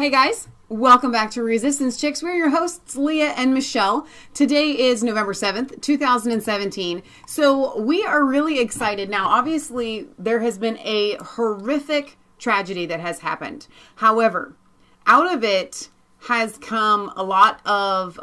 Hey guys, welcome back to Resistance Chicks. We're your hosts, Leah and Michelle. Today is November 7th, 2017. So we are really excited. Now, obviously, there has been a horrific tragedy that has happened. However, out of it has come a lot of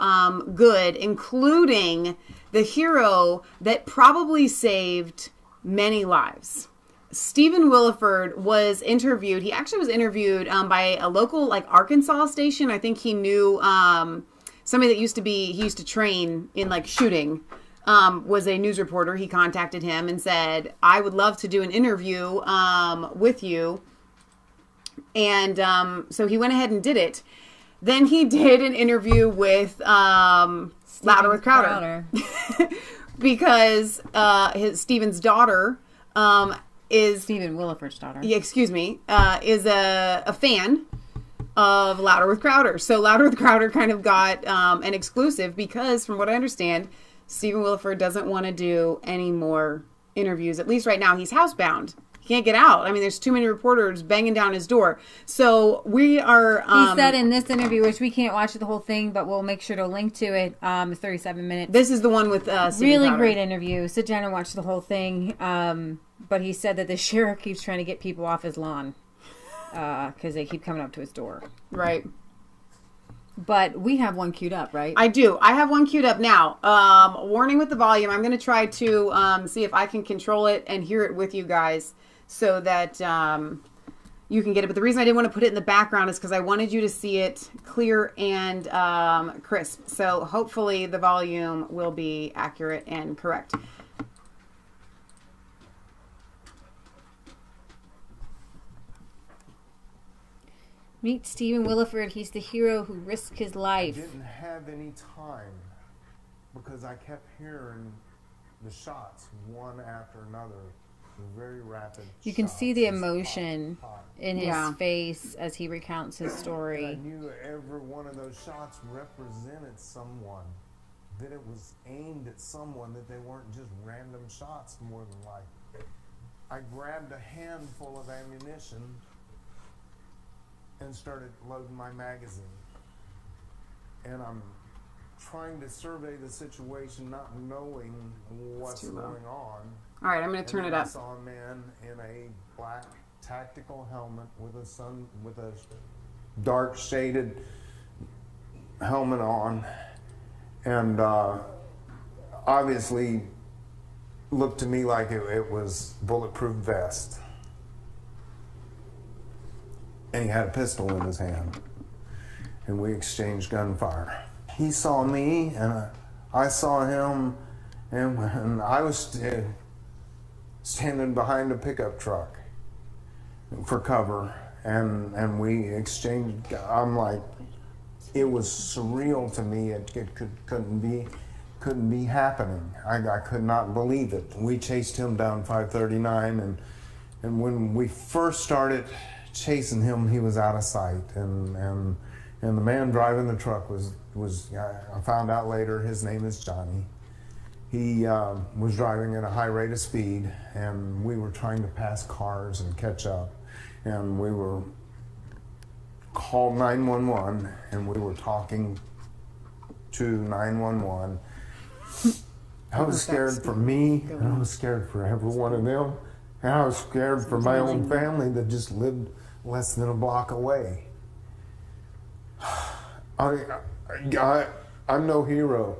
good, including the hero that probably saved many lives. Stephen Willeford was interviewed. He actually was interviewed by a local Arkansas station. I think he knew somebody that he used to train in shooting, was a news reporter. He contacted him and said, I would love to do an interview with you. And so he went ahead and did it. Then he did an interview with Louder with Crowder. Because Stephen's daughter is Stephen Willeford's daughter. Yeah, excuse me. Is a fan of Louder with Crowder. So Louder with Crowder kind of got an exclusive because, from what I understand, Stephen Willeford doesn't want to do any more interviews. At least right now, he's housebound. He can't get out. I mean, there's too many reporters banging down his door. So we are... he said in this interview, which we can't watch the whole thing, but we'll make sure to link to it. It's 37 minutes. This is the one with Stephen Really Crowder. Great interview. Sit down and watch the whole thing. But he said that the sheriff keeps trying to get people off his lawn because they keep coming up to his door. Right. But we have one queued up, right? I do. I have one queued up now. Warning with the volume. I'm going to try to see if I can control it and hear it with you guys so that you can get it. But the reason I didn't want to put it in the background is because I wanted you to see it clear and crisp. So hopefully the volume will be accurate and correct. Meet Stephen Willeford. He's the hero who risked his life. I didn't have any time because I kept hearing the shots one after another. Very rapid. You can see the emotion in his Yeah. face as he recounts his story. I knew every one of those shots represented someone. That it was aimed at someone, that they weren't just random shots more than likely. I grabbed a handful of ammunition and started loading my magazine. And I'm trying to survey the situation, not knowing what's going on. All right, I'm going to turn it up. I saw a man in a black tactical helmet with a dark shaded helmet on, and obviously looked to me like it was bulletproof vest. And he had a pistol in his hand, and we exchanged gunfire. He saw me, and I saw him, and I was standing behind a pickup truck for cover, and we exchanged. I'm like, it was surreal to me. It couldn't be happening. I could not believe it. We chased him down 539, and when we first started chasing him, he was out of sight, and the man driving the truck was I found out later his name is Johnny. He was driving at a high rate of speed, and we were trying to pass cars and catch up, and we were called 911, and we were talking to 911. I was scared for me, and I was scared for every one of them, and I was scared for my own family that just lived less than a block away. I'm no hero.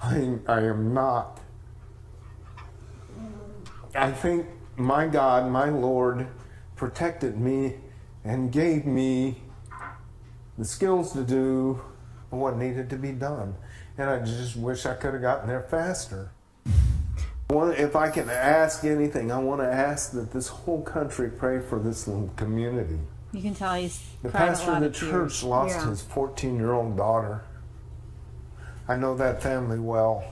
I am not. I think my God, my Lord, protected me and gave me the skills to do what needed to be done. And I just wish I could have gotten there faster. If I can ask anything, I want to ask that this whole country pray for this little community. You can tell he's The cried pastor a of lot the of church tears. lost his 14-year-old daughter. I know that family well.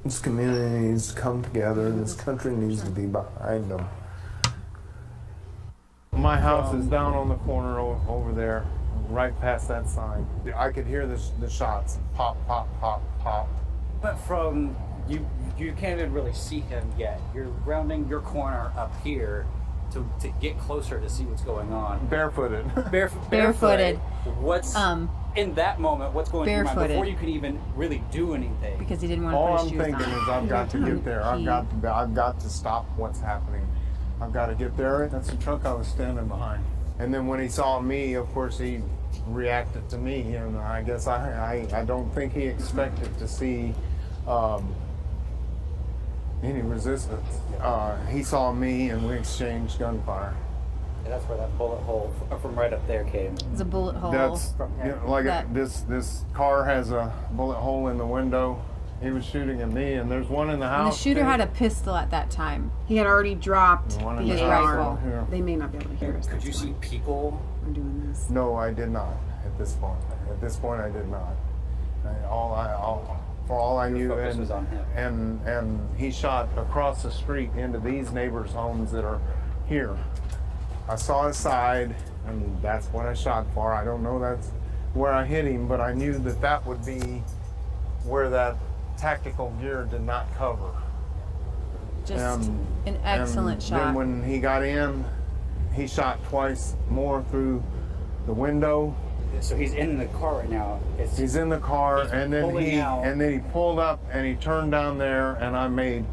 This community needs to come together, and this country needs to be behind them. My house is down on the corner over there, right past that sign. I could hear the shots, pop, pop, pop, pop. But from you can't even really see him yet. You're rounding your corner up here, to get closer to see what's going on. Barefooted. Barefooted. What's in that moment? What's going through your mind Barefooted. before you could even really do anything? Because he didn't want to All put I'm his shoes thinking on. is I've got to get there. I've got to stop what's happening. I've got to get there. That's the truck I was standing behind. And then when he saw me, of course, he reacted to me, and I guess I don't think he expected to see any resistance. He saw me, and we exchanged gunfire. And that's where that bullet hole from right up there came. It's a bullet hole. That's like That- this car has a bullet hole in the window. He was shooting at me, and there's one in the and the house. shooter too. had a pistol at that time. He had already dropped One in the the AR. rifle. Here. They may not be able to hear us. Could you see people? We're doing this. No, I did not at this point. At this point, I did not. For all I knew, focus was on him. and he shot across the street into these neighbors' homes that are here. I saw his side, and that's what I shot for. I don't know that's where I hit him, but I knew that that would be where that tactical gear did not cover. Just an excellent and shot. Then when he got in, he shot twice more through the window. So he's in the car right now. He's in the car, He's and then pulling out. he pulled up and he turned down there, and I made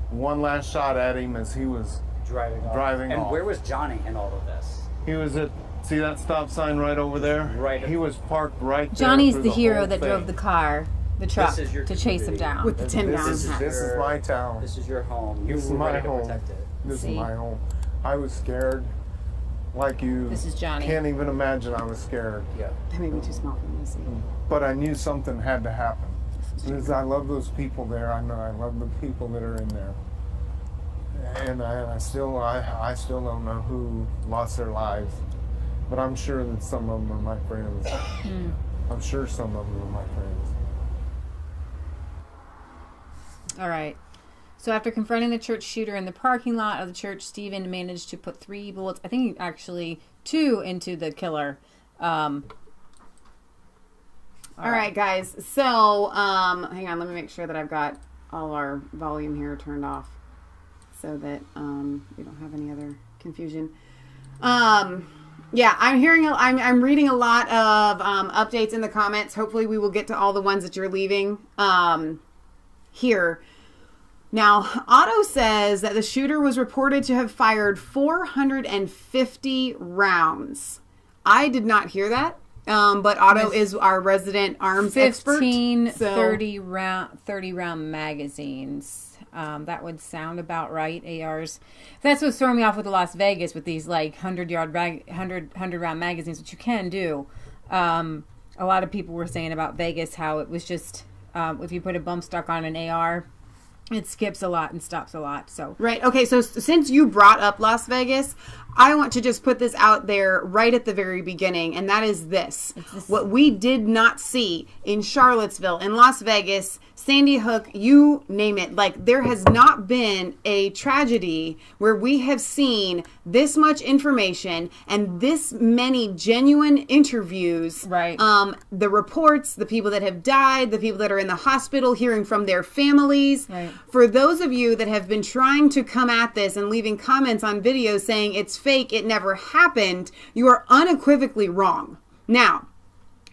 one last shot at him as he was driving off. And where was Johnny in all of this? He was at, see that stop sign right over there? Right. He was parked right there. Johnny's through the hero whole that thing. drove the car, the truck, is your to chase him community. down. With the 10-gallon This hat. is my town. This is your home. You This is were my ready to home. protect it. This See? is my home. I was scared, like you. This is Johnny. Can't even imagine I was scared. Yeah. That may be too small for me to see. But I knew something had to happen. Because I love those people there. I know I love the people that are in there. And I still don't know who lost their lives. But I'm sure that some of them are my friends. I'm sure some of them are my friends. All right. So after confronting the church shooter in the parking lot of the church, Stephen managed to put 3 bullets, I think actually 2, into the killer. All right, guys. So, hang on. Let me make sure that I've got all our volume here turned off so that we don't have any other confusion. Yeah, I'm reading a lot of updates in the comments. Hopefully we will get to all the ones that you're leaving here. Now, Otto says that the shooter was reported to have fired 450 rounds. I did not hear that. But Otto is our resident arms expert. 30 round magazines. That would sound about right. ARs. That's what's throwing me off with the Las Vegas with these like 100 round magazines, which you can do. A lot of people were saying about Vegas how it was just if you put a bump stock on an AR, it skips a lot and stops a lot. So right. Okay. So since you brought up Las Vegas, I want to just put this out there right at the very beginning, and that is this. What we did not see in Charlottesville, in Las Vegas, Sandy Hook, you name it. Like, there has not been a tragedy where we have seen this much information and this many genuine interviews. Right. The reports, the people that have died, the people that are in the hospital, hearing from their families. Right. For those of you that have been trying to come at this and leaving comments on videos saying it's fake, it never happened, you are unequivocally wrong. Now,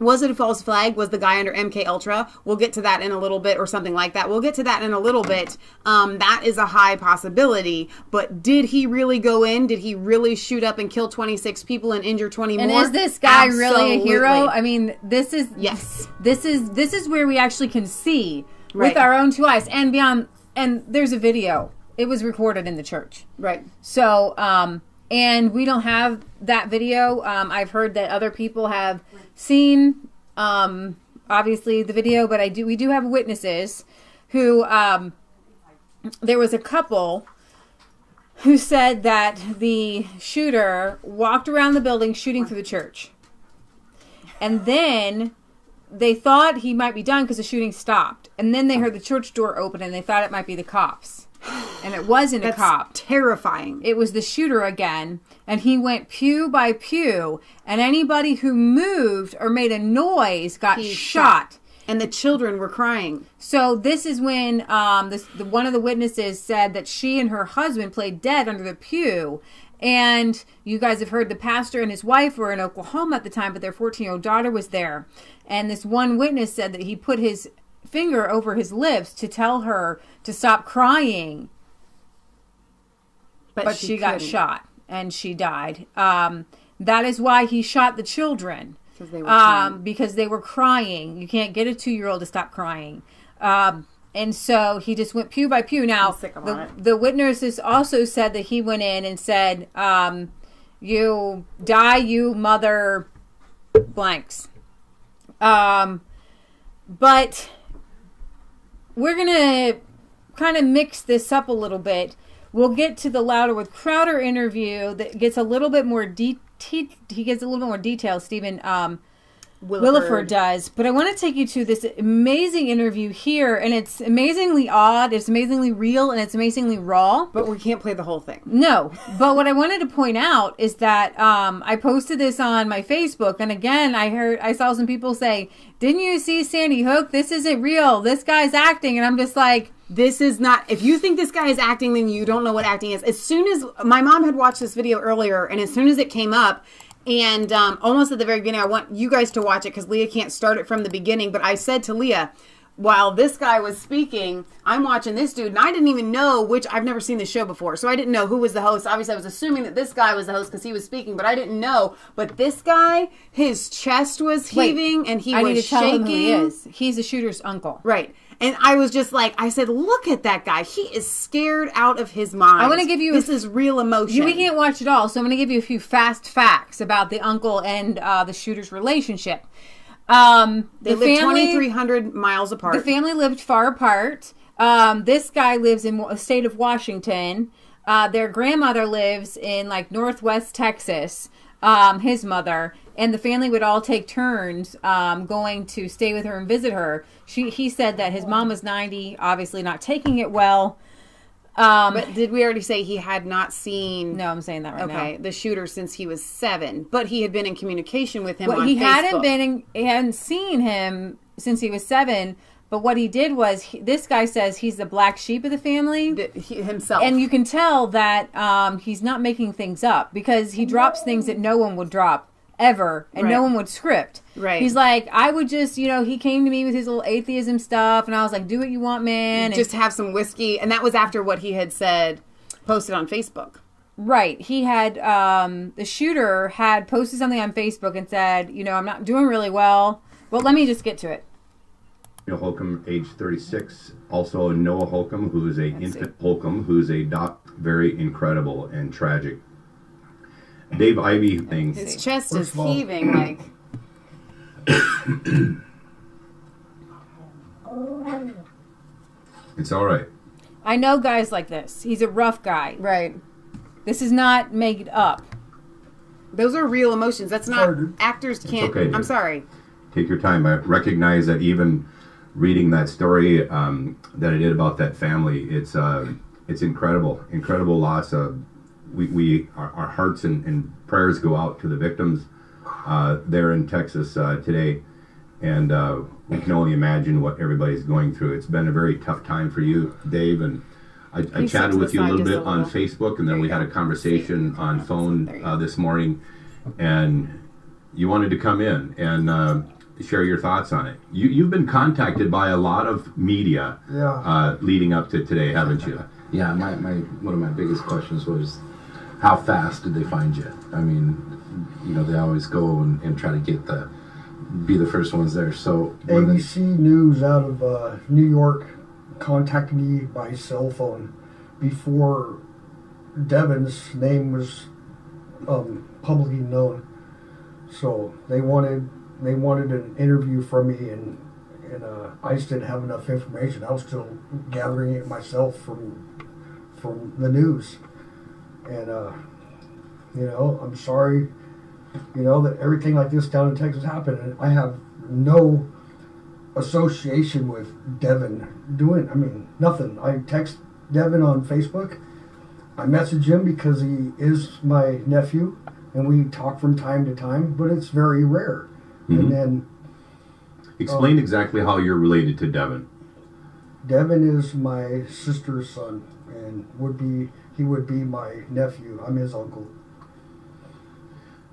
was it a false flag? Was the guy under MK Ultra? We'll get to that in a little bit, or something like that. We'll get to that in a little bit. That is a high possibility. But did he really go in? Did he really shoot up and kill 26 people and injure 20 more? And is this guy really a hero? Absolutely. I mean, this is Yes. This is where we actually can see Right. with our own 2 eyes and beyond. And there's a video. It was recorded in the church. Right. So, and we don't have that video. I've heard that other people have seen, obviously the video, but we do have witnesses who, there was a couple who said that the shooter walked around the building shooting through the church. And then they thought he might be done because the shooting stopped. And then they heard the church door open and they thought it might be the cops. And it wasn't a cop. Terrifying. It was the shooter again. And he went pew by pew. And anybody who moved or made a noise got shot. And the children were crying. So this is when one of the witnesses said that she and her husband played dead under the pew. And you guys have heard the pastor and his wife were in Oklahoma at the time, but their 14-year-old daughter was there. And this one witness said that he put his finger over his lips to tell her to stop crying. But she got shot and she died. That is why he shot the children. Because they were crying. You can't get a 2-year-old to stop crying. And so he just went pew by pew. Now, the witnesses also said that he went in and said, you die, you mother blanks. But we're going to kind of mix this up a little bit. We'll get to the Louder with Crowder interview that gets a little bit more he gets a little bit more detail, Stephen Willeford does. But I want to take you to this amazing interview here, and it's amazingly odd, it's amazingly real, and it's amazingly raw. But we can't play the whole thing. No. But what I wanted to point out is that I posted this on my Facebook, and again, I saw some people say, "Didn't you see Sandy Hook? This isn't real. This guy's acting." And I'm just like, this is not, if you think this guy is acting, then you don't know what acting is. As soon as, my mom had watched this video earlier, and as soon as it came up, and almost at the very beginning, I want you guys to watch it because Leah can't start it from the beginning, but I said to Leah, while this guy was speaking, I'm watching this dude, and I didn't even know I've never seen this show before, so I didn't know who was the host. Obviously, I was assuming that this guy was the host because he was speaking, but I didn't know. But this guy, his chest was heaving, and he was shaking. I need to tell him who he is. He's the shooter's uncle. Right. And I was just like, I said, look at that guy. He is scared out of his mind. I want to give you... This is real emotion. We can't watch it all, so I'm going to give you a few fast facts about the uncle and the shooter's relationship. They lived 2,300 miles apart. The family lived far apart. This guy lives in the state of Washington. Their grandmother lives in like northwest Texas, his mother, and the family would all take turns going to stay with her and visit her. He said that his mom was 90, obviously not taking it well. But did we already say he had not seen... No, I'm saying that right now. Okay, the shooter since he was 7. But he had been in communication with him on Facebook. He hadn't seen him since he was 7. But what he did was, this guy says he's the black sheep of the family. Himself. And you can tell that he's not making things up. Because he drops things that no one would drop, ever. And no one would script. Right. He's like, I would just, he came to me with his little atheism stuff. And I was like, do what you want, man. Just have some whiskey. And that was after what he had said, posted on Facebook. Right. He had, the shooter had posted something on Facebook and said, I'm not doing really well. Well, let me just get to it. Holcomb, age 36. Also Noah Holcomb, who is a infant Holcomb, who's a doc. Very incredible and tragic. Dave Ivey thing. His chest is heaving like. It's all right. I know guys like this. He's a rough guy. Right. This is not made up. Those are real emotions. That's not actors can't. Okay, I'm sorry. Take your time. I recognize that even reading that story that I did about that family, it's incredible loss. Our hearts and prayers go out to the victims there in Texas today, and we can only imagine what everybody's going through. It's been a very tough time for you, Dave, and I chatted with you a little bit on Facebook, and then we had a conversation on phone this morning, and you wanted to come in and share your thoughts on it. You've been contacted by a lot of media leading up to today, haven't you? Yeah, my one of my biggest questions was, how fast did they find you? I mean, they always go and try to be the first ones there. So ABC News out of New York contacted me by cell phone before Devin's name was publicly known. So they wanted an interview from me, and I just didn't have enough information. I was still gathering it myself from the news, and I'm sorry, that everything like this down in Texas happened, and I have no association with Devin nothing. I text Devin on Facebook. I message him because he is my nephew, and we talk from time to time, but it's very rare. Mm-hmm. And then explain exactly how you're related to Devin. Devin is my sister's son, and he would be my nephew. I'm his uncle.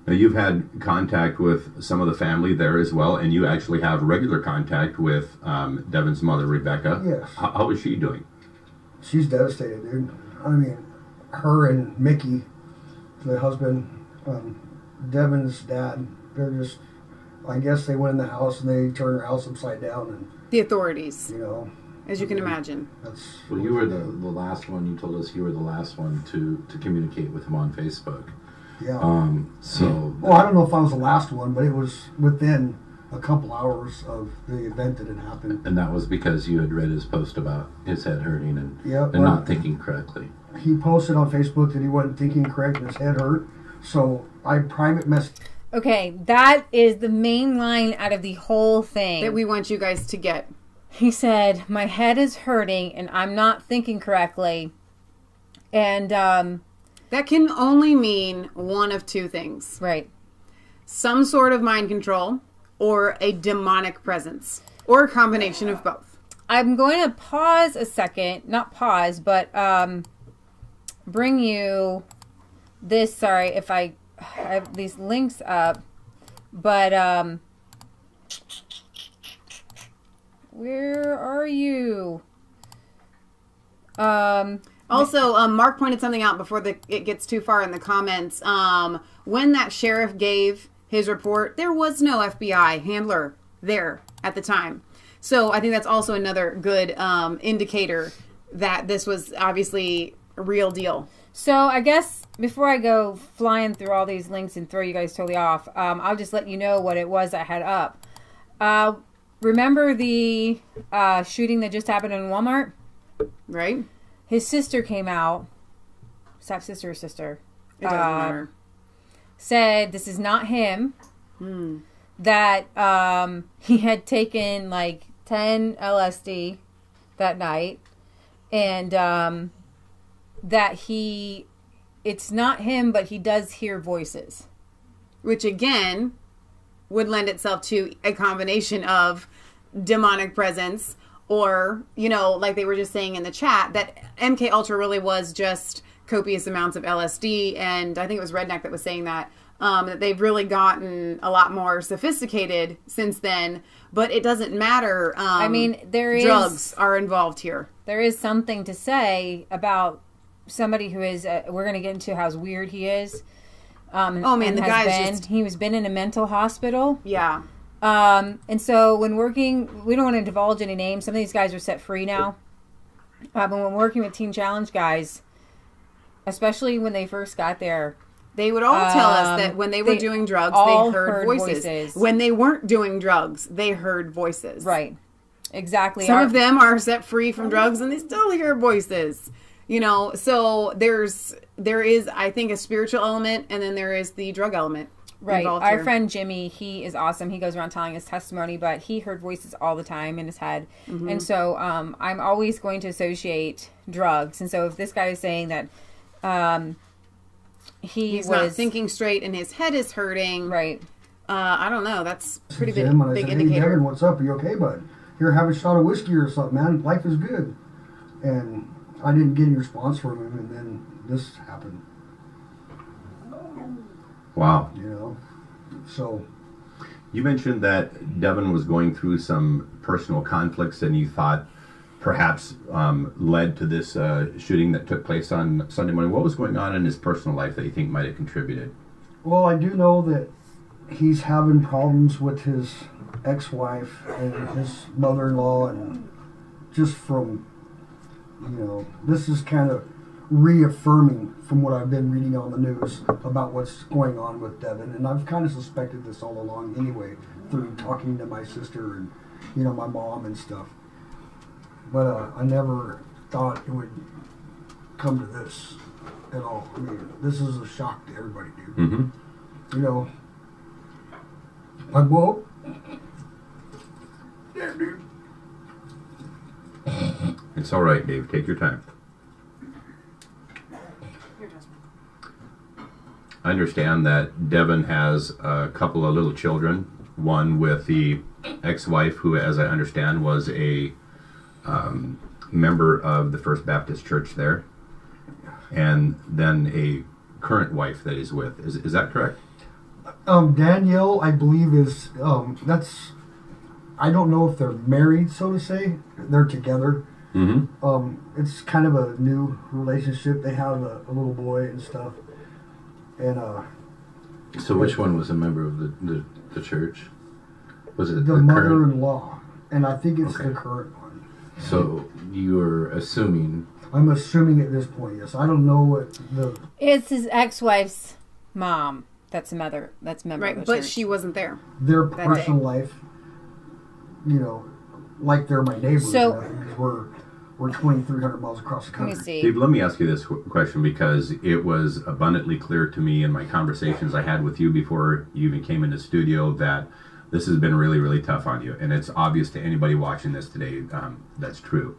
Now, you've had contact with some of the family there as well, and you actually have regular contact with Devin's mother, Rebecca. Yes. How is she doing? She's devastated, dude. I mean, her and Mickey, the husband, Devin's dad, they're just, I guess they went in the house and they turned her house upside down, and The authorities, you know, as you can imagine. that's. Well, you were the last one. You told us you were the last one to communicate with him on Facebook. Yeah. So. Well, I don't know if I was the last one, but it was within a couple hours of the event that had happened. And that was because you had read his post about his head hurting and, Yep, and not thinking correctly. He posted on Facebook that he wasn't thinking correct and his head hurt. So I private messaged. Okay, that is the main line out of the whole thing. That we want you guys to get. He said, my head is hurting and I'm not thinking correctly. And, That can only mean one of two things. right. Some sort of mind control or a demonic presence. Or a combination of both. I'm going to pause a second. Not pause, but bring you this. Sorry if I have these links up. But, where are you? Also, Mark pointed something out before it gets too far in the comments. When that sheriff gave his report, there was no FBI handler there at the time. So I think that's also another good indicator that this was obviously a real deal. So I guess before I go flying through all these links and throw you guys totally off, I'll just let you know what it was I had up. Remember the shooting that just happened in Walmart? Right? His sister came out, stepsister or sister, It doesn't matter. said this is not him, that he had taken like 10 LSD that night, and that it's not him, but he does hear voices. Which again would lend itself to a combination of demonic presence or, you know, like they were just saying in the chat, that MK Ultra really was just copious amounts of LSD. And I think it was Redneck that was saying that they've really gotten a lot more sophisticated since then. But it doesn't matter. I mean, drugs are involved here. There is something to say about somebody who is, we're going to get into how weird he is. The guy's he was been in a mental hospital. Yeah. And so when working, we don't want to divulge any names. Some of these guys are set free now. But when working with Teen Challenge guys, especially when they first got there, they would all tell us that when they were doing drugs, they heard voices. When they weren't doing drugs, they heard voices. Right. Exactly. Some of them are set free from drugs and they still hear voices. You know, so there is, I think, a spiritual element, and then there is the drug element. Right. Our friend Jimmy, he is awesome. He goes around telling his testimony, but he heard voices all the time in his head. Mm-hmm. And so I'm always going to associate drugs. And so if this guy is saying that he's not thinking straight and his head is hurting. Right. I don't know. That's pretty big indicator. Hey, Devin, what's up? Are you okay, bud? Here, have a shot of whiskey or something, man. Life is good. And I didn't get any response from him, and then this happened. Wow. You know, so. You mentioned that Devin was going through some personal conflicts, and you thought perhaps led to this shooting that took place on Sunday morning. What was going on in his personal life that you think might have contributed? Well, I do know that he's having problems with his ex-wife and his mother-in-law, and just from, you know, this is kind of reaffirming from what I've been reading on the news about what's going on with Devin, and I've kind of suspected this all along anyway through talking to my sister and, you know, my mom and stuff. But I never thought it would come to this at all. I mean, this is a shock to everybody, dude. Mm-hmm. You know, I woke. Yeah, dude. It's all right, Dave. Take your time. I understand that Devin has a couple of little children. One with the ex-wife, who, as I understand, was a member of the First Baptist Church there. and then a current wife that he's with. Is that correct? Danielle, I believe, is that's. I don't know if they're married, so to say. They're together. Mm-hmm. It's kind of a new relationship. They have a little boy and stuff. And so, which one was a member of the church? Was it the current? mother-in-law? And I think it's the current one. So you were assuming. I'm assuming at this point, yes. I don't know what the. It's his ex-wife's mom. That's a member. That's a member Right, of the but church. she wasn't there. Their that personal day. life, you know, like they're my neighbors. So- because we're 2,300 miles across the Let country. me see. Dave, let me ask you this question, because it was abundantly clear to me in my conversations I had with you before you even came into the studio that this has been really, really tough on you. And it's obvious to anybody watching this today that's true.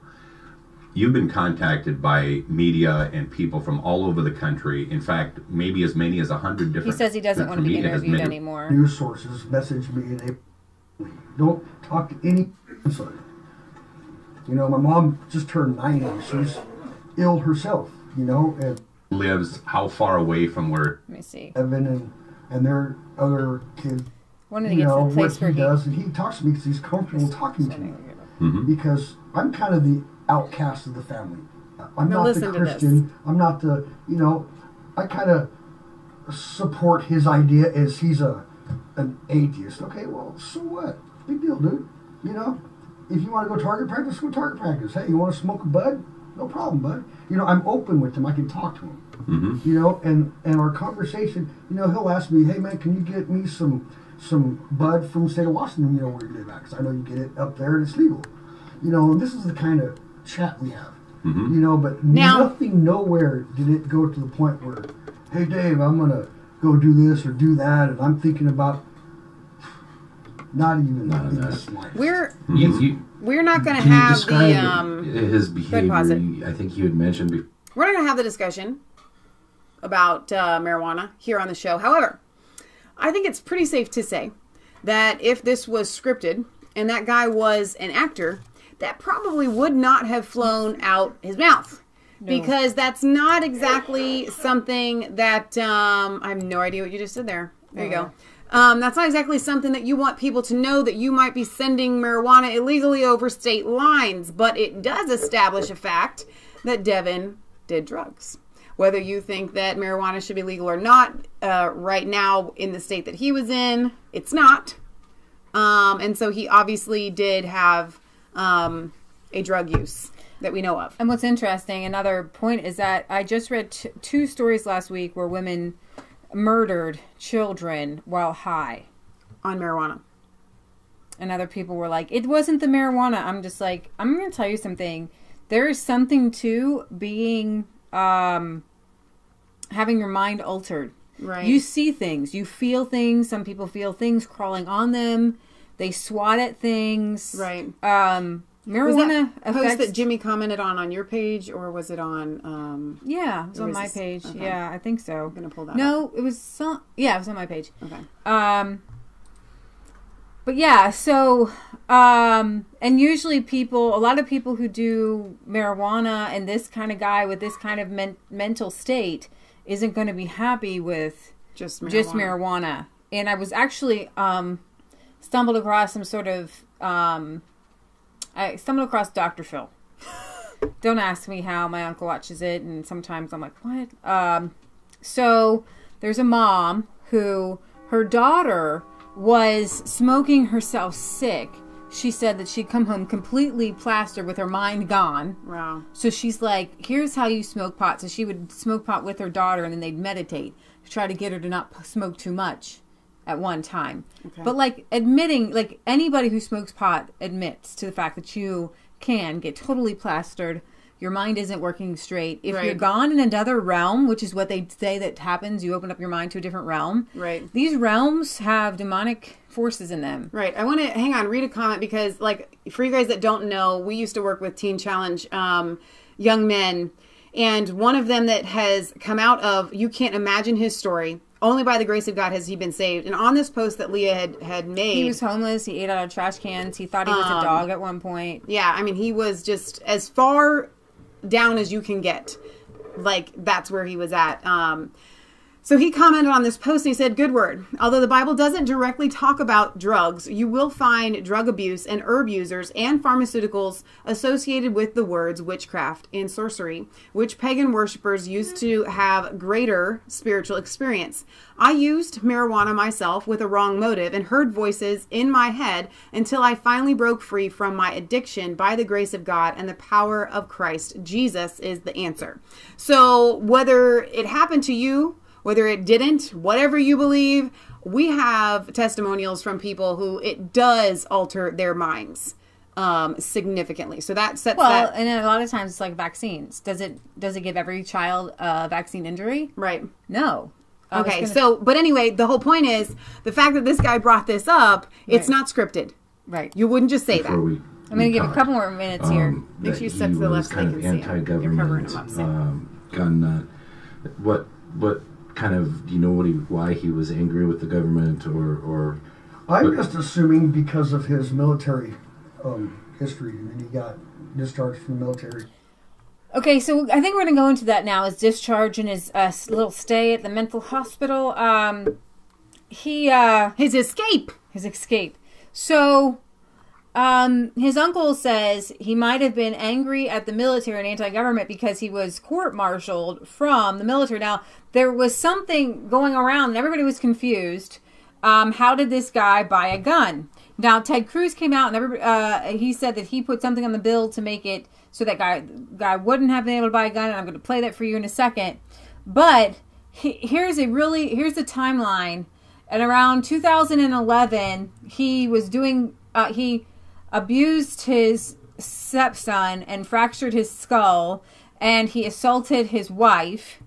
You've been contacted by media and people from all over the country. In fact, maybe as many as 100 different. He says he doesn't want to be media has interviewed made- anymore. News sources message me and they don't talk to any person. You know, my mom just turned 90. She's ill herself, you know, and Lives how far away from where? Let me see. Evan and their other kids, Wanted to you get to know, the what place he where does. And he talks to me because he's comfortable talking to me. Mhm. Because I'm kind of the outcast of the family. I'm Now not listen the to this. Christian. I'm not the, you know, I kind of support his idea as he's an atheist. Okay, well, so what? Big deal, dude. You know, if you want to go target practice, go target practice. Hey, you want to smoke a bud? No problem, bud. You know, I'm open with him. I can talk to him. Mm-hmm. You know, and our conversation, you know, he'll ask me, hey, man, can you get me some bud from the state of Washington, you know, where you live at? Because I know you get it up there and it's legal. You know, and this is the kind of chat we have. Mm-hmm. You know, but Now- nothing, nowhere did it go to the point where, hey, Dave, I'm going to go do this or do that, and I'm thinking about not even None of in that. this life. We're not going to Can you have describe the his behavior? pause it. I think you had mentioned before. we're not going to have the discussion about marijuana here on the show. However, I think it's pretty safe to say that if this was scripted and that guy was an actor, that probably would not have flown out his mouth. Because that's not exactly something that I have no idea what you just did there. There you go. That's not exactly something that you want people to know, that you might be sending marijuana illegally over state lines. But it does establish a fact that Devin did drugs. Whether you think that marijuana should be legal or not, right now in the state that he was in, it's not. And so he obviously did have a drug use that we know of. And what's interesting, another point, is that I just read two stories last week where women murdered children while high. On marijuana. And other people were like, it wasn't the marijuana. I'm just like, I'm going to tell you something. There is something to being, having your mind altered. Right. You see things. You feel things. Some people feel things crawling on them. They swat at things. Right. Marijuana Was that post affects... that Jimmy commented on your page, or was it on? Yeah, it was or on was my this- page. okay. Yeah, I think so. I'm gonna pull that. No, it was some. Yeah, it was on my page. Okay. But yeah, so and usually a lot of people who do marijuana and this kind of guy with this kind of mental state isn't going to be happy with Just marijuana. And I was actually stumbled across some sort of I stumbled across Dr. Phil. Don't ask me how. My uncle watches it, and sometimes I'm like, what? So there's a mom who, her daughter was smoking herself sick. She said that she'd come home completely plastered with her mind gone. Wow. So she's like, here's how you smoke pot. So she would smoke pot with her daughter, and then they'd meditate to try to get her to not smoke too much at one time. Okay. But like admitting, like anybody who smokes pot admits to the fact that you can get totally plastered. Your mind isn't working straight. If Right. you're gone in another realm, which is what they say that happens, you open up your mind to a different realm. Right. These realms have demonic forces in them. Right. I want to read a comment because, like, for you guys that don't know, we used to work with Teen Challenge young men, and one of them that has come out of, you can't imagine his story. Only by the grace of God has he been saved. And on this post that Leah had made, He was homeless. He ate out of trash cans. He thought he was a dog at one point. yeah, I mean, he was just as far down as you can get. like that's where he was at. So he commented on this post and he said, good word. Although the Bible doesn't directly talk about drugs, you will find drug abuse and herb users and pharmaceuticals associated with the words witchcraft and sorcery, which pagan worshipers used to have greater spiritual experience. I used marijuana myself with a wrong motive and heard voices in my head until I finally broke free from my addiction by the grace of God and the power of Christ. Jesus is the answer. So whether it happened to you, whether it didn't, whatever you believe, we have testimonials from people who it does alter their minds significantly. So that sets that. And a lot of times it's like vaccines. Does it give every child a vaccine injury? Right. No. Okay. But anyway, the whole point is the fact that this guy brought this up. It's not scripted. Right. You wouldn't just say that. I'm going to give a couple more minutes here. Make sure you step to the left so they can see him. You're covering him up. Gun nut. What kind of, do you know why he was angry with the government or I'm just assuming because of his military history, and he got discharged from the military. Okay, so I think we're going to go into that now, his discharge and his little stay at the mental hospital. His escape. So his uncle says he might have been angry at the military and anti-government because he was court-martialed from the military. Now, there was something going around and everybody was confused. How did this guy buy a gun? Now, Ted Cruz came out and he said that he put something on the bill to make it so that guy wouldn't have been able to buy a gun, and I'm going to play that for you in a second. But here's the timeline. At around 2011, he was doing... he abused his stepson and fractured his skull, and he assaulted his wife,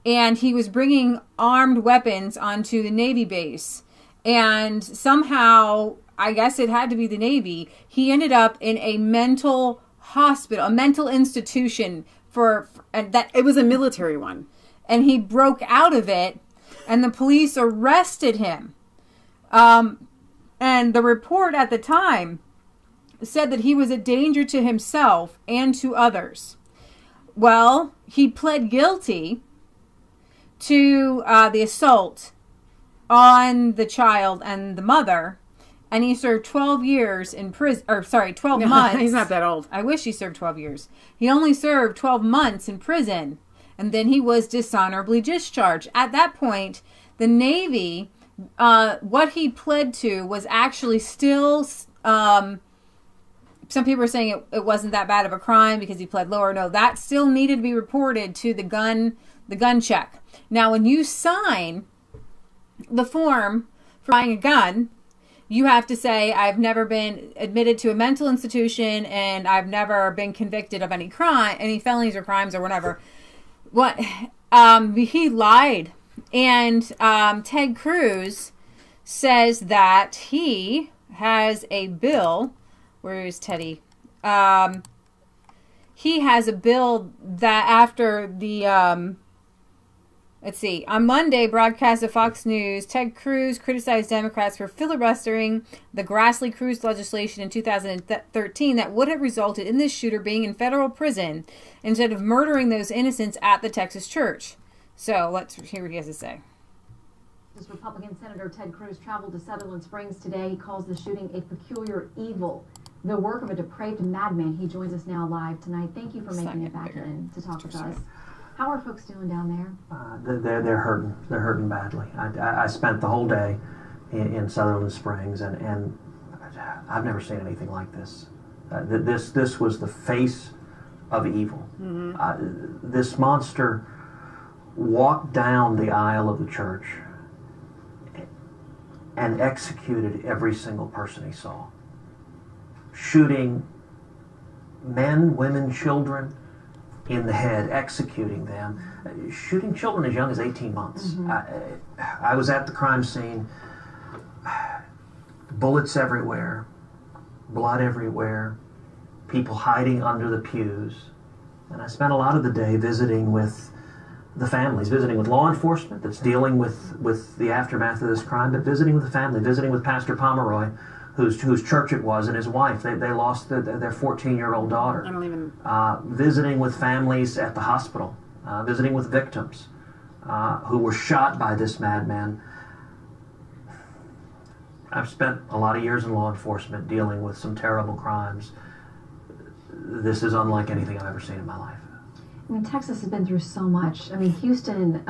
and he was bringing armed weapons onto the Navy base. And somehow, I guess it had to be the Navy, he ended up in a mental hospital, a mental institution and that it was a military one. And he broke out of it, and the police arrested him. And the report at the time said that he was a danger to himself and to others. Well, he pled guilty to the assault on the child and the mother, and he served 12 years in prison, 12 months. He's not that old. I wish he served 12 years. He only served 12 months in prison, and then he was dishonorably discharged. At that point, the Navy, what he pled to was actually still... some people are saying it wasn't that bad of a crime because he pled lower. No, that still needed to be reported to the gun check. Now, when you sign the form for buying a gun, you have to say, I've never been admitted to a mental institution and I've never been convicted of any crime, any felonies or crimes or whatever. He lied. And Ted Cruz says that he has a bill. Where is Teddy? He has a bill that after the, let's see, on Monday, broadcast of Fox News, Ted Cruz criticized Democrats for filibustering the Grassley-Cruz legislation in 2013 that would have resulted in this shooter being in federal prison instead of murdering those innocents at the Texas church. So let's hear what he has to say. Republican Senator Ted Cruz traveled to Sutherland Springs today. He calls the shooting a peculiar evil, the work of a depraved madman. He joins us now live tonight. Thank you for making it back in to talk with us. How are folks doing down there? They're hurting. They're hurting badly. I spent the whole day in Sutherland Springs, and I've never seen anything like this. This was the face of evil. Mm-hmm. This monster walked down the aisle of the church and executed every single person he saw, shooting men, women, children in the head, executing them, shooting children as young as 18 months. Mm-hmm. I was at the crime scene, bullets everywhere, blood everywhere, people hiding under the pews, and I spent a lot of the day visiting with the families, visiting with law enforcement that's dealing with the aftermath of this crime, but visiting with the family, visiting with Pastor Pomeroy, whose church it was, and his wife. They lost their 14-year-old daughter. I don't even... Visiting with families at the hospital visiting with victims who were shot by this madman. I've spent a lot of years in law enforcement dealing with some terrible crimes. This is unlike anything I've ever seen in my life. I mean, Texas has been through so much. I mean, Houston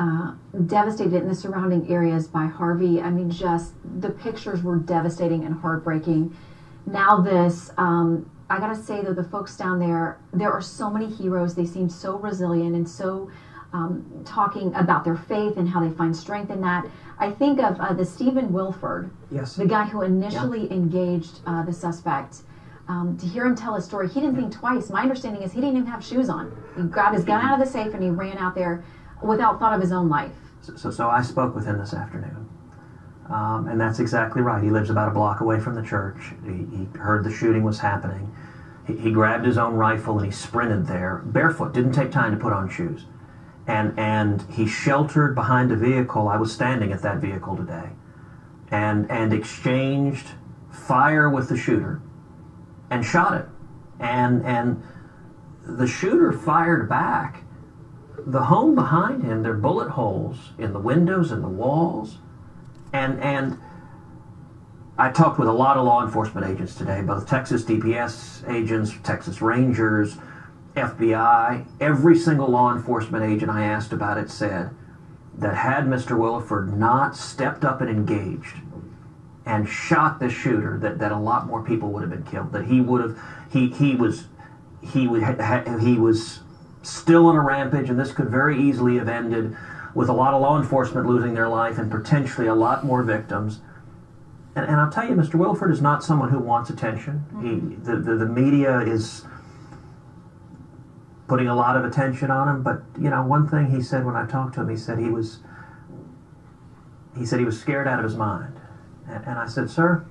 devastated in the surrounding areas by Harvey. I mean, just the pictures were devastating and heartbreaking. Now this, I gotta say though, the folks down there are so many heroes. They seem so resilient and so talking about their faith and how they find strength in that. I think of the Stephen Willeford, Yes. the guy who initially engaged the suspect. To hear him tell his story, he didn't think twice. My understanding is he didn't even have shoes on. He grabbed his gun out of the safe and he ran out there without thought of his own life. So I spoke with him this afternoon. And that's exactly right. He lives about a block away from the church. He heard the shooting was happening. He grabbed his own rifle and he sprinted there, barefoot, didn't take time to put on shoes. And he sheltered behind a vehicle. I was standing at that vehicle today. And exchanged fire with the shooter and shot it. And the shooter fired back. The home behind him, there are bullet holes in the windows and the walls. And I talked with a lot of law enforcement agents today, both Texas DPS agents, Texas Rangers, FBI. Every single law enforcement agent I asked about it said that had Mr. Willeford not stepped up and engaged and shot the shooter, that a lot more people would have been killed. That he would have, he was still on a rampage, and this could very easily have ended with a lot of law enforcement losing their life and potentially a lot more victims. And I'll tell you, Mr. Willeford is not someone who wants attention. The media is putting a lot of attention on him, but you know, one thing he said when I talked to him, he said he was scared out of his mind. And I said, sir,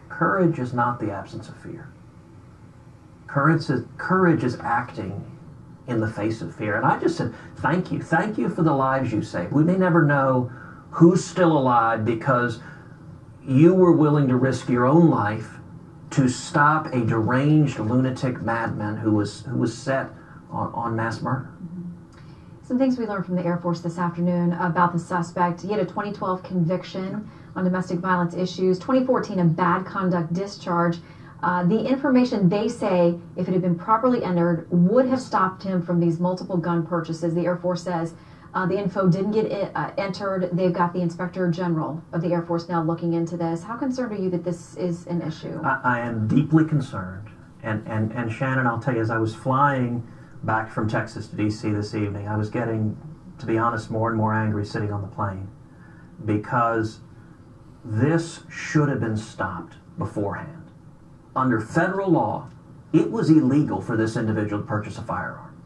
courage is not the absence of fear. Courage is acting in the face of fear. And I just said, thank you for the lives you saved. We may never know who's still alive because you were willing to risk your own life to stop a deranged lunatic madman who was set on mass murder. Some things we learned from the Air Force this afternoon about the suspect. He had a 2012 conviction on domestic violence issues, 2014 a bad conduct discharge. The information, they say, if it had been properly entered, would have stopped him from these multiple gun purchases. The Air Force says the info didn't get entered. They've got the Inspector General of the Air Force now looking into this. How concerned are you that this is an issue? I am deeply concerned. And Shannon, I'll tell you, as I was flying back from Texas to D.C. this evening, I was getting, to be honest, more and more angry sitting on the plane because this should have been stopped beforehand. Under federal law, it was illegal for this individual to purchase a firearm.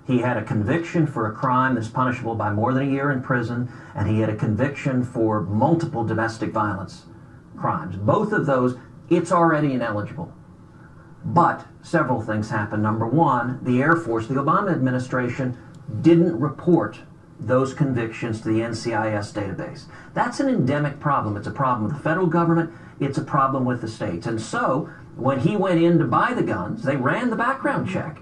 He had a conviction for a crime that's punishable by more than a year in prison, and he had a conviction for multiple domestic violence crimes. Both of those, it's already ineligible. But several things happened. Number one, the Air Force, the Obama administration, didn't report those convictions to the NCIS database. That's an endemic problem. It's a problem with the federal government. It's a problem with the states. And so when he went in to buy the guns, they ran the background check,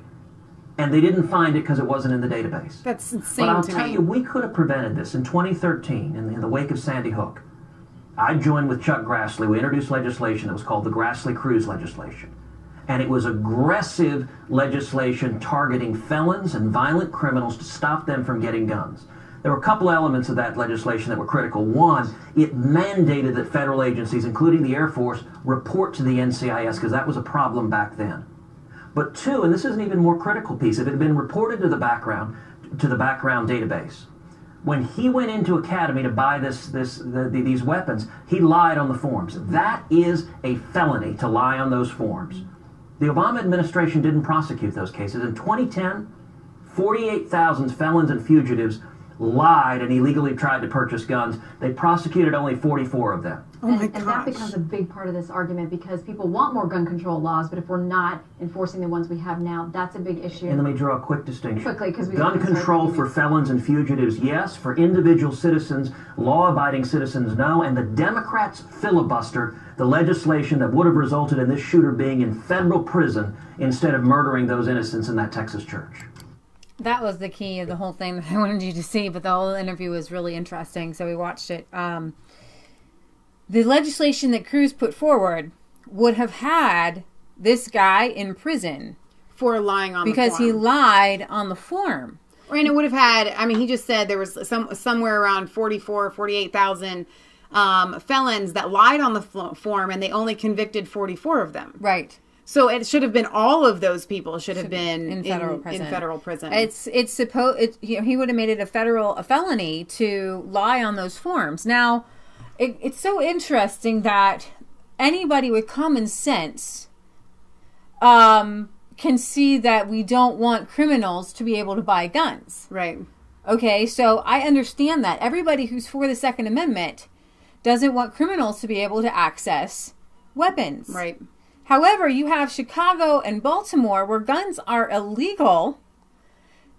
and they didn't find it because it wasn't in the database. That's insane. But I'll tell you, we could have prevented this. In 2013, in the wake of Sandy Hook, I joined with Chuck Grassley. We introduced legislation that was called the Grassley-Cruz legislation. And it was aggressive legislation targeting felons and violent criminals to stop them from getting guns. There were a couple elements of that legislation that were critical. One, it mandated that federal agencies, including the Air Force, report to the NCIS because that was a problem back then. But two, and this is an even more critical piece, if it had been reported to the background database, when he went into Academy to buy these weapons, he lied on the forms. That is a felony to lie on those forms. The Obama administration didn't prosecute those cases. In 2010, 48,000 felons and fugitives lied and illegally tried to purchase guns. They prosecuted only 44 of them. Oh my and that becomes a big part of this argument because people want more gun control laws, but if we're not enforcing the ones we have now, that's a big issue. And let me draw a quick distinction. Quickly, because gun control for felons and fugitives, yes. For individual citizens, law-abiding citizens, no. And the Democrats filibustered the legislation that would have resulted in this shooter being in federal prison instead of murdering those innocents in that Texas church. That was the key of the whole thing that I wanted you to see, but the whole interview was really interesting, so we watched it. The legislation that Cruz put forward would have had this guy in prison for lying on because the form. he lied on the form. And it would have had, I mean, he just said there was somewhere around 48,000 felons that lied on the form, and they only convicted 44 of them. Right. So it should have been all of those people should have been in federal prison. In federal prison. It's supposed he would have made it a felony to lie on those forms. Now, it's so interesting that anybody with common sense can see that we don't want criminals to be able to buy guns. Right. Okay, so I understand that. Everybody who's for the Second Amendment doesn't want criminals to be able to access weapons. Right. However, you have Chicago and Baltimore where guns are illegal,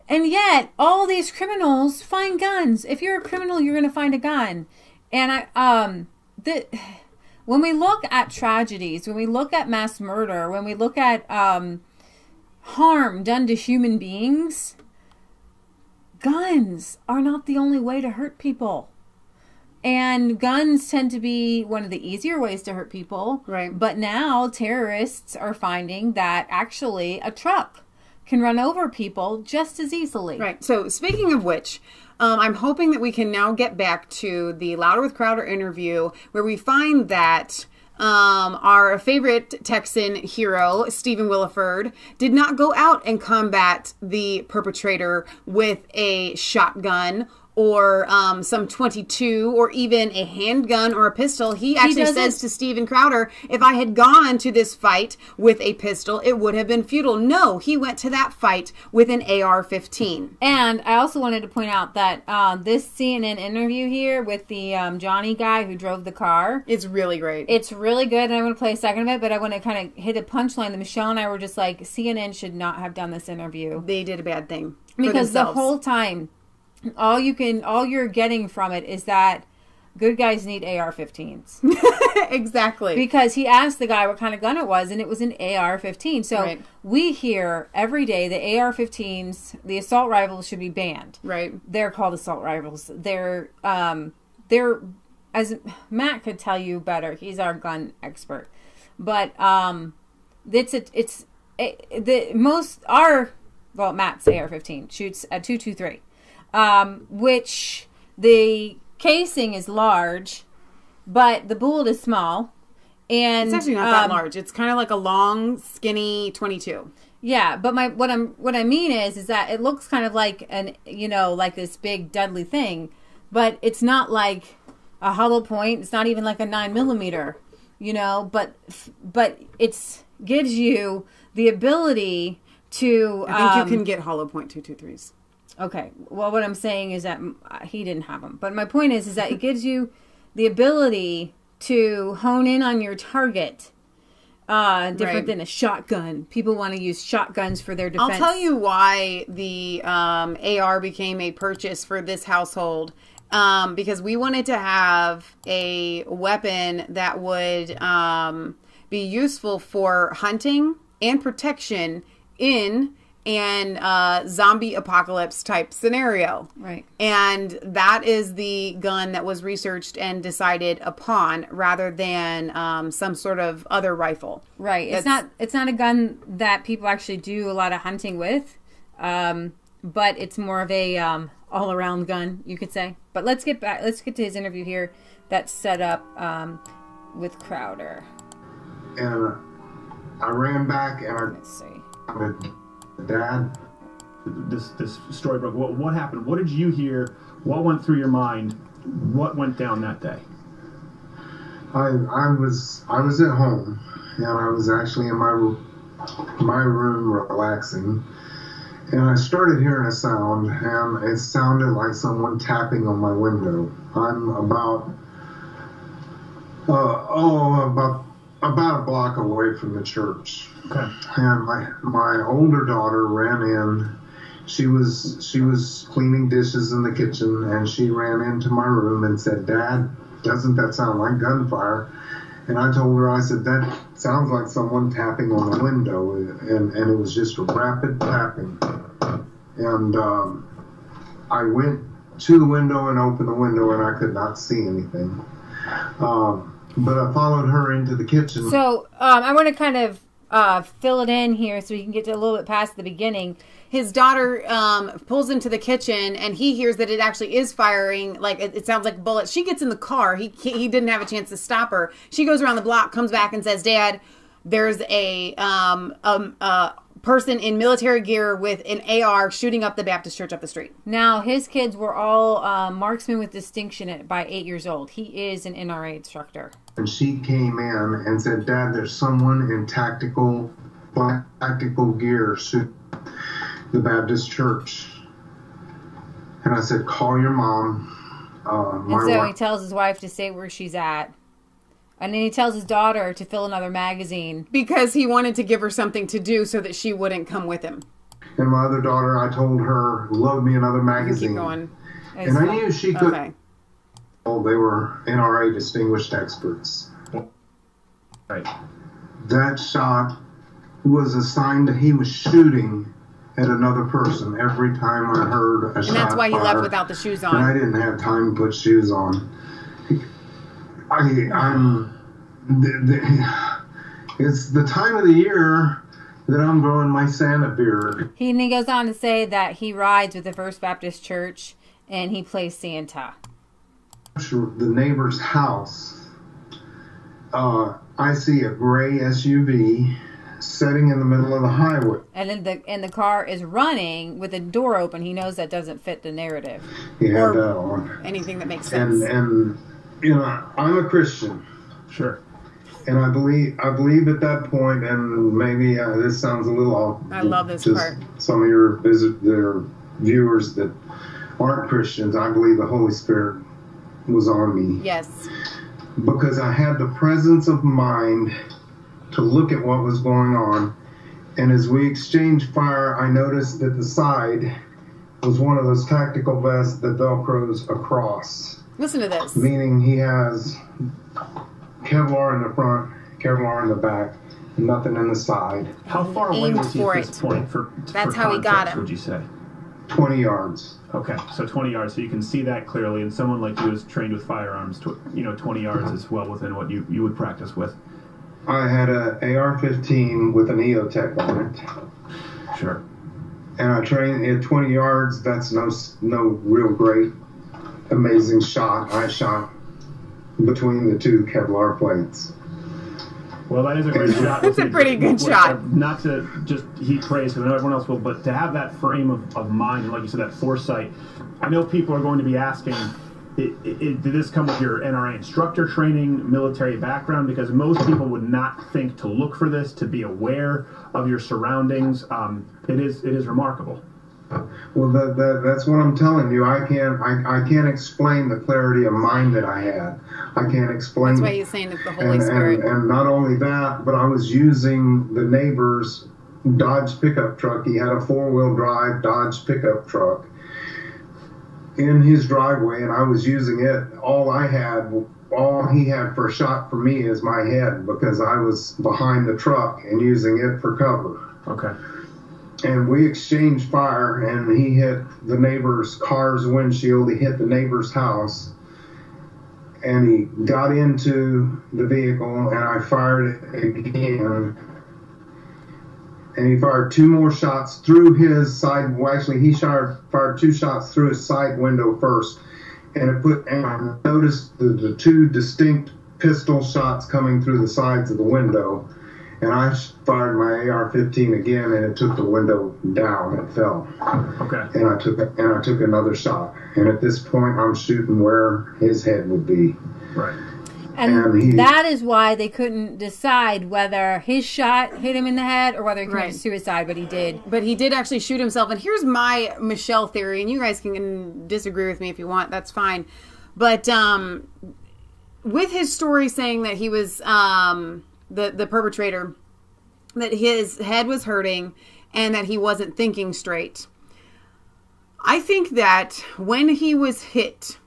and yet all these criminals find guns. If you're a criminal, you're going to find a gun. And when we look at tragedies, when we look at mass murder, when we look at harm done to human beings, guns are not the only way to hurt people. And guns tend to be one of the easier ways to hurt people. Right. But now terrorists are finding that actually a truck can run over people just as easily. Right. So speaking of which, I'm hoping that we can now get back to the Louder with Crowder interview where we find that our favorite Texan hero, Stephen Willeford, did not go out and combat the perpetrator with a shotgun or some .22 or even a handgun or a pistol. He actually says to Steven Crowder, if I had gone to this fight with a pistol, it would have been futile. No, he went to that fight with an AR-15. And I also wanted to point out that this CNN interview here with the Johnny guy who drove the car. It's really great. It's really good, and I want to play a second of it, but I want to kind of hit a punchline that Michelle and I were just like, CNN should not have done this interview. They did a bad thing. Because the whole time, all you're getting from it is that good guys need AR-15s. Exactly. Because he asked the guy what kind of gun it was, and it was an AR-15. So we hear every day the AR-15s, the assault rifles should be banned. Right. They're called assault rifles. They're as Matt could tell you better. He's our gun expert. But Matt's AR-15 shoots at .223. Which the casing is large, but the bullet is small. And it's actually not that large. It's kind of like a long, skinny .22. Yeah, but what I mean is that it looks kind of like like this big deadly thing, but it's not like a hollow point. It's not even like a 9mm, but it's gives you the ability to. I think you can get hollow point .223s. Okay. Well, what I'm saying is that he didn't have them. But my point is that it gives you the ability to hone in on your target different than a shotgun. People want to use shotguns for their defense. I'll tell you why the AR became a purchase for this household. Because we wanted to have a weapon that would be useful for hunting and protection in and zombie apocalypse type scenario. Right. And that is the gun that was researched and decided upon rather than some sort of other rifle. Right. It's not a gun that people actually do a lot of hunting with, but it's more of a all-around gun, you could say. But let's get to his interview here that's set up with Crowder. And I ran back and Let's see. Dad, this story broke. What happened? What did you hear? What went through your mind? What went down that day? I was at home and I was actually in my room relaxing, and I started hearing a sound, and it sounded like someone tapping on my window. I'm about a block away from the church. Okay. And my older daughter ran in. She was cleaning dishes in the kitchen, and she ran into my room and said, "Dad, doesn't that sound like gunfire?" And I told her, I said, "That sounds like someone tapping on the window," and it was just a rapid tapping. And I went to the window and opened the window, and I could not see anything. But I followed her into the kitchen. So I want to kind of fill it in here so we can get to a little bit past the beginning. His daughter pulls into the kitchen, and he hears that it actually is firing. Like it sounds like bullets. She gets in the car. He didn't have a chance to stop her. She goes around the block, comes back, and says, "Dad, there's a person in military gear with an AR shooting up the Baptist church up the street." Now, his kids were all marksmen with distinction by 8 years old. He is an NRA instructor. And she came in and said, "Dad, there's someone in tactical gear shooting the Baptist church." And I said, "Call your mom." And so he tells his wife to stay where she's at. And then he tells his daughter to fill another magazine. Because he wanted to give her something to do so that she wouldn't come with him. And my other daughter, I told her, "Love me another magazine." Keep going. And I knew she could. Okay. Oh, they were NRA distinguished experts. Right. That shot was assigned, he was shooting at another person every time I heard a shot. And that's why he fired, left without the shoes on. And I didn't have time to put shoes on. It's the time of the year that I'm growing my Santa beard. He goes on to say that he rides with the First Baptist Church and he plays Santa. The neighbor's house, I see a gray SUV sitting in the middle of the highway. And then the car is running with the door open. He knows that doesn't fit the narrative. He had that on. Anything that makes sense. And you know, I'm a Christian. Sure. And I believe at that point, and maybe this sounds a little off. I love this part. Some of your viewers that aren't Christians, I believe the Holy Spirit was on me. Yes. Because I had the presence of mind to look at what was going on. And as we exchanged fire, I noticed that the side was one of those tactical vests that velcros across. Listen to this. Meaning he has Kevlar in the front, Kevlar in the back, nothing in the side. How far away was he at this point? That's how he got him. Would you say? 20 yards. Okay, so 20 yards, so you can see that clearly, and someone like you is trained with firearms. 20 yards is well within what you would practice with. I had a AR-15 with an EOTech on it. Sure. And I trained at 20 yards. That's no real great, amazing shot. I shot between the two Kevlar plates. Well, that is a great shot. It's a pretty good shot. Not to just heap praise, because I know everyone else will, but to have that frame of mind, and like you said, that foresight. I know people are going to be asking, did this come with your NRA instructor training, military background? Because most people would not think to look for this, to be aware of your surroundings. It is remarkable. Well, that's what I'm telling you. I can't explain the clarity of mind that I had. I can't explain. That's why he's saying it's the Holy Spirit. And not only that, but I was using the neighbor's Dodge pickup truck. He had a 4-wheel drive Dodge pickup truck in his driveway, and I was using it. All he had for a shot for me is my head, because I was behind the truck and using it for cover. Okay. And we exchanged fire, and he hit the neighbor's car's windshield. He hit the neighbor's house, and he got into the vehicle, and I fired it again. And he fired 2 more shots through his side. Well, actually, he fired 2 shots through his side window first, and I noticed the 2 distinct pistol shots coming through the sides of the window. And I fired my AR-15 again, and it took the window down. It fell. Okay. And I took another shot. And at this point, I'm shooting where his head would be. Right. And that is why they couldn't decide whether his shot hit him in the head or whether he committed suicide, but he did. But he did actually shoot himself. And here's my Michelle theory, and you guys can disagree with me if you want. That's fine. But with his story saying that he was the perpetrator, that his head was hurting and that he wasn't thinking straight, I think that when he was hit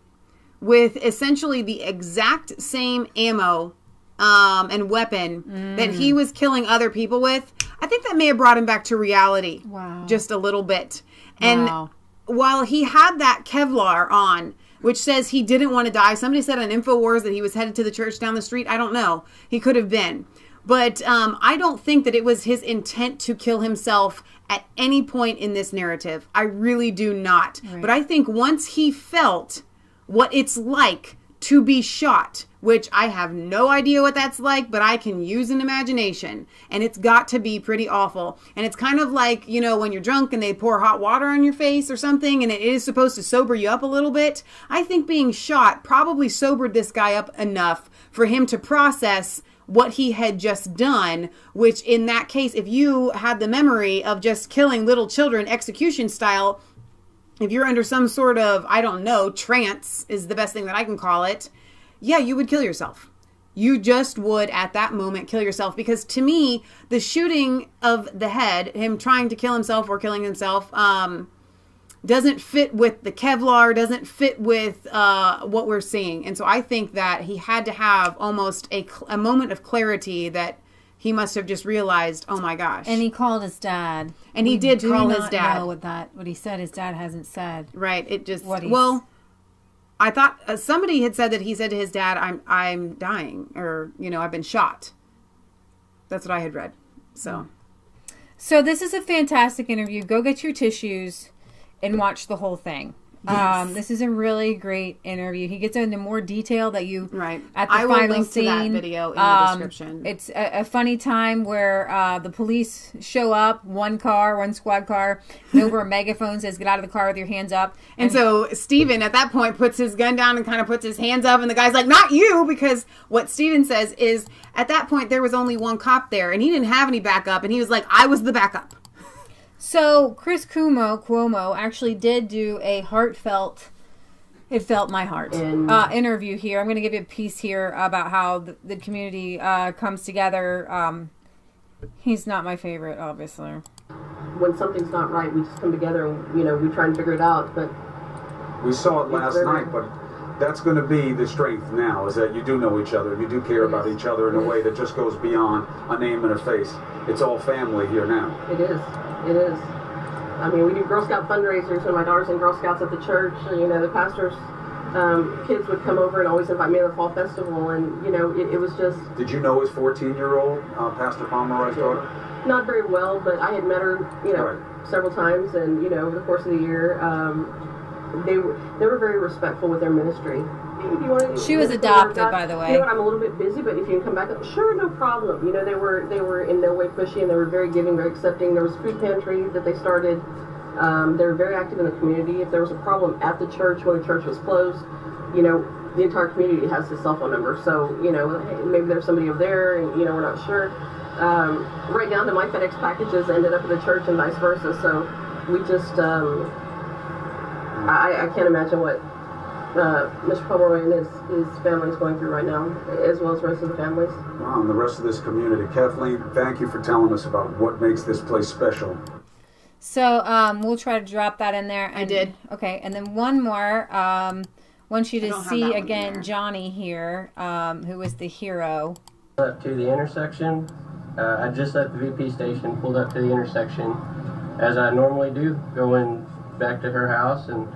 with essentially the exact same ammo and weapon that he was killing other people with, I think that may have brought him back to reality. Wow. Just a little bit. And while he had that Kevlar on, which says he didn't want to die, somebody said on InfoWars that he was headed to the church down the street. I don't know. He could have been. But I don't think that it was his intent to kill himself at any point in this narrative. I really do not. Right. But I think once he felt what it's like to be shot, which I have no idea what that's like, but I can use an imagination, and it's got to be pretty awful. And it's kind of like, you know, when you're drunk and they pour hot water on your face or something, and it is supposed to sober you up a little bit. I think being shot probably sobered this guy up enough for him to process what he had just done, which in that case, if you had the memory of just killing little children execution style, if you're under some sort of, I don't know, trance is the best thing that I can call it, yeah, you would kill yourself. You just would at that moment kill yourself, because to me, the shooting of the head, him trying to kill himself or killing himself, doesn't fit with the Kevlar, doesn't fit with what we're seeing. And so I think that he had to have almost a moment of clarity that he must have just realized, oh my gosh. And he called his dad. And he did call his dad. Know what he said, his dad hasn't said. Right. It just, well, I thought somebody had said that he said to his dad, I'm dying, or, you know, I've been shot. That's what I had read. So this is a fantastic interview. Go get your tissues and watch the whole thing. Yes. This is a really great interview. He gets into more detail that you at the final will link scene. To that video in the description. It's a funny time where the police show up, one squad car, and over a megaphone says, "Get out of the car with your hands up." And so Steven at that point puts his gun down and kind of puts his hands up, and the guy's like, "Not you," because what Steven says is at that point there was only one cop there, and he didn't have any backup, and he was like, "I was the backup." So Chris Cuomo actually did do a heartfelt, it felt my heart, interview here. I'm going to give you a piece here about how the community comes together. He's not my favorite, obviously. When something's not right, we just come together and, you know, we try and figure it out. But we saw it last night, but that's going to be the strength now, is that you do know each other. You do care about each other in a way that just goes beyond a name and a face. It's all family here now. It is. It is. I mean, we do Girl Scout fundraisers when my daughter's in Girl Scouts at the church. And, you know, the pastor's kids would come over and always invite me to the fall festival. And, you know, it was just... Did you know his 14-year-old, Pastor Pomeroy's daughter? Not very well, but I had met her, you know, several times. And, you know, over the course of the year, they were very respectful with their ministry. She was adopted, by the way. You know what, I'm a little bit busy, but if you can come back up, sure, no problem. You know, they were in no way pushy, and they were very giving, very accepting. There was a food pantry that they started. They were very active in the community. If there was a problem at the church when the church was closed, you know, the entire community has his cell phone number. So, you know, hey, maybe there's somebody over there, and, you know, we're not sure. Right down to my FedEx packages ended up at the church and vice versa. So we just, I can't imagine what Mr. Pomeroy and his family is going through right now, as well as the rest of the families. Wow, and the rest of this community. Kathleen, thank you for telling us about what makes this place special. So we'll try to drop that in there. I did. Okay, and then one more. Want you to see again Johnny here, who was the hero. Up to the intersection. I just left the VP station, pulled up to the intersection, as I normally do, going back to her house, and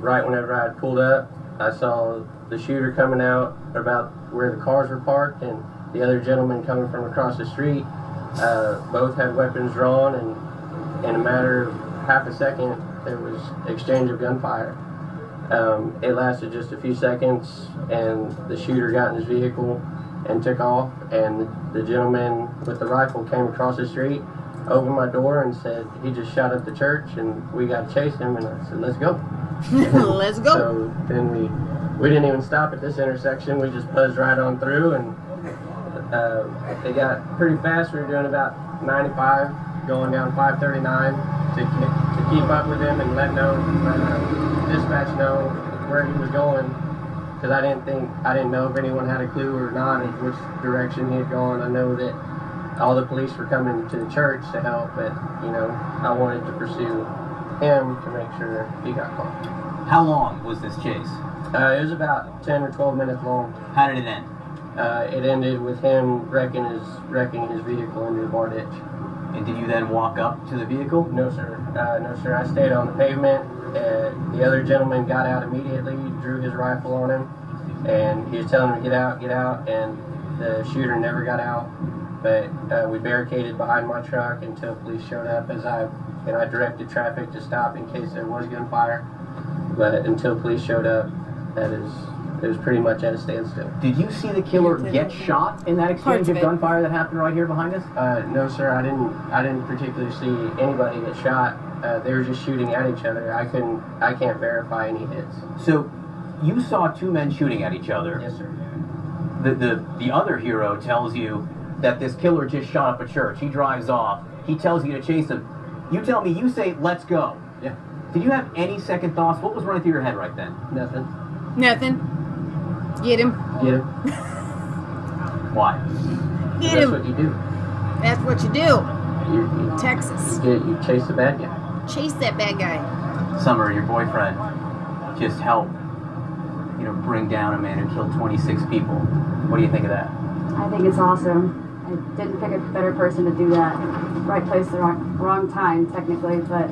right whenever I had pulled up, I saw the shooter coming out about where the cars were parked, and the other gentleman coming from across the street. Both had weapons drawn, and in a matter of half a second, there was exchange of gunfire. It lasted just a few seconds, and the shooter got in his vehicle and took off, and the gentleman with the rifle came across the street, opened my door, and said he just shot up the church, and we got to chase him, and I said, let's go. Let's go. So then we didn't even stop at this intersection. We just buzzed right on through, and it got pretty fast. We were doing about 95, going down 539 to keep up with him and let dispatch know where he was going, because I didn't know if anyone had a clue or not of which direction he had gone. I know that all the police were coming to the church to help, but you know, I wanted to pursue him to make sure he got caught. How long was this chase? It was about 10 or 12 minutes long. How did it end? It ended with him wrecking his vehicle into the bar ditch. And did you then walk up to the vehicle? No, sir. No, sir. I stayed on the pavement. The other gentleman got out immediately, drew his rifle on him, and he was telling him to get out, and the shooter never got out. But we barricaded behind my truck until police showed up, and I directed traffic to stop in case there was gunfire. But until police showed up, it was pretty much at a standstill. Did you see the killer get shot in that exchange of gunfire that happened right here behind us? No, sir. I didn't particularly see anybody get shot. They were just shooting at each other. I can't verify any hits. So, you saw two men shooting at each other. Yes, sir. The other hero tells you that this killer just shot up a church. He drives off. He tells you to chase him. You tell me. You say, "Let's go." Yeah. Did you have any second thoughts? What was running through your head right then? Nothing. Get him. Get him. Why? Get That's him. what you do. That's what you do. Texas. You chase the bad guy. Chase that bad guy. Summer, your boyfriend, just helped, bring down a man who killed 26 people. What do you think of that? I think it's awesome. I didn't pick a better person to do that. Right place, the wrong time, technically, but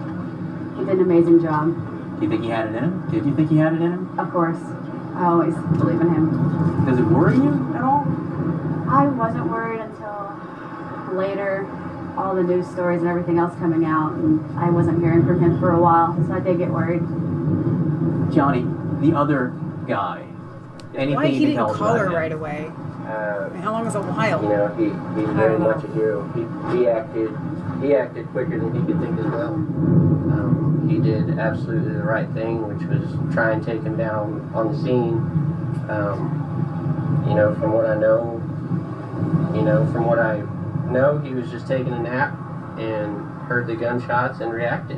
he did an amazing job. Do you think he had it in him? Did you think he had it in him? Of course. I always believe in him. Does it worry you at all? I wasn't worried until later, all the news stories and everything else coming out, and I wasn't hearing from him for a while, so I did get worried. Johnny, the other guy, anything Why he you can didn't tell us call her about him? right away? How long is a while? He's very much a hero. He acted quicker than he could think as well. He did absolutely the right thing, which was try and take him down on the scene. From what I know, he was just taking a nap and heard the gunshots and reacted.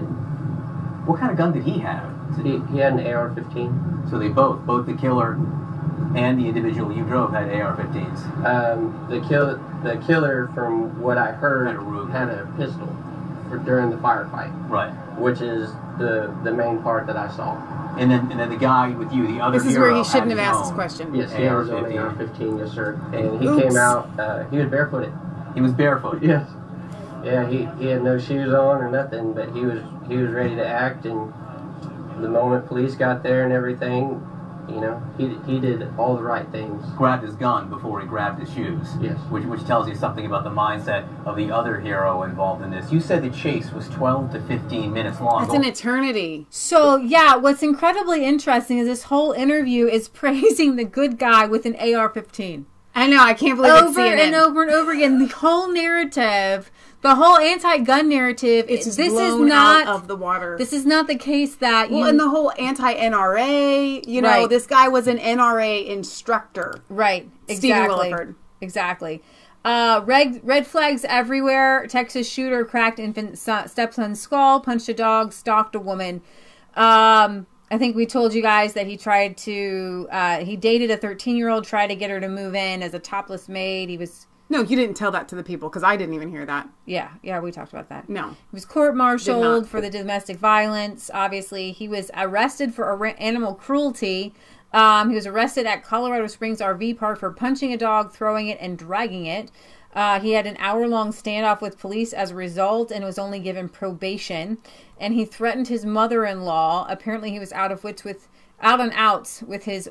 What kind of gun did he have? He had an AR-15. So they both the killer and the individual you drove had AR-15s. The killer, from what I heard, had a pistol during the firefight. Right. Which is the main part that I saw. And then the guy with you, the other This is hero, where he shouldn't have had asked his this question. Yes, he had his own AR-15, yes, sir. And he Oops. came out, he was barefooted. He was barefoot? Yes. Yeah, he had no shoes on or nothing, but he was ready to act, and the moment police got there and everything, he did all the right things. Grabbed his gun before he grabbed his shoes. Yes. Which tells you something about the mindset of the other hero involved in this. You said the chase was 12 to 15 minutes long. That's an eternity. So, yeah, what's incredibly interesting is this whole interview is praising the good guy with an AR-15. I know, I can't believe it's CNN. Over and over and over again. The whole narrative, the whole anti-gun narrative, It's this blown is not out of the water. This is not the case that Well, and the whole anti-NRA, Right. this guy was an NRA instructor. Right, Stephen exactly. Willeford. Exactly. Red flags everywhere. Texas shooter cracked infant stepson's skull, punched a dog, stalked a woman. I think we told you guys that he tried to, he dated a 13-year-old, tried to get her to move in as a topless maid. He was... No, you didn't tell that to the people, because I didn't even hear that. Yeah, we talked about that. No. He was court-martialed for the domestic violence. Obviously, he was arrested for animal cruelty. He was arrested at Colorado Springs RV Park for punching a dog, throwing it, and dragging it. He had an hour-long standoff with police as a result and was only given probation. And he threatened his mother-in-law. Apparently, he was out and outs with his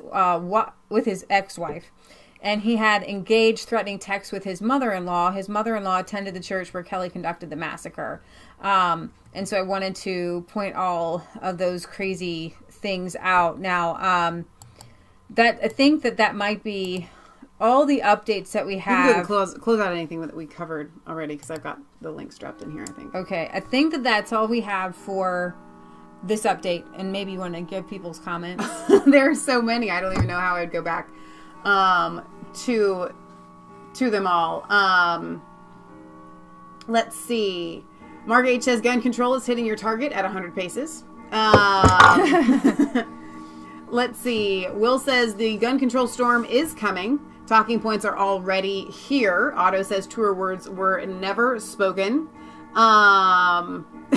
ex-wife. And he had engaged threatening texts with his mother-in-law. His mother-in-law attended the church where Kelly conducted the massacre. And so I wanted to point all of those crazy things out. Now, I think that might be all the updates that we have. You can close out anything that we covered already, because I've got the links dropped in here, I think. Okay, I think that's all we have for this update. And maybe you want to give people's comments. There are so many. I don't even know how I'd go back to them all. Let's see. Mark H says gun control is hitting your target at 100 paces. Let's see. Will says the gun control storm is coming. Talking points are already here. Otto says truer words were never spoken.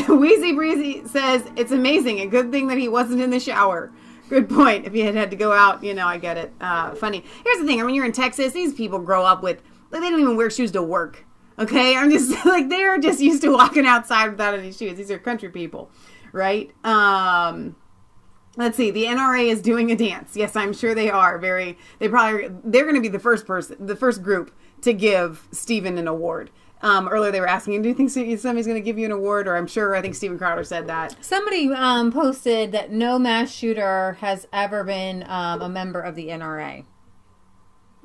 Wheezy Breezy says it's amazing. A good thing that he wasn't in the shower. Good point. If you had to go out, you know, I get it. Funny. Here's the thing. When you're in Texas, these people grow up with, like, they don't even wear shoes to work. Okay? I'm just, like, they're just used to walking outside without any shoes. These are country people, right? Let's see. The NRA is doing a dance. Yes, I'm sure they are. They're going to be the first group to give Stephen an award. Earlier they were asking, do you think somebody's going to give you an award? Or I think Steven Crowder said that. Somebody posted that no mass shooter has ever been a member of the NRA.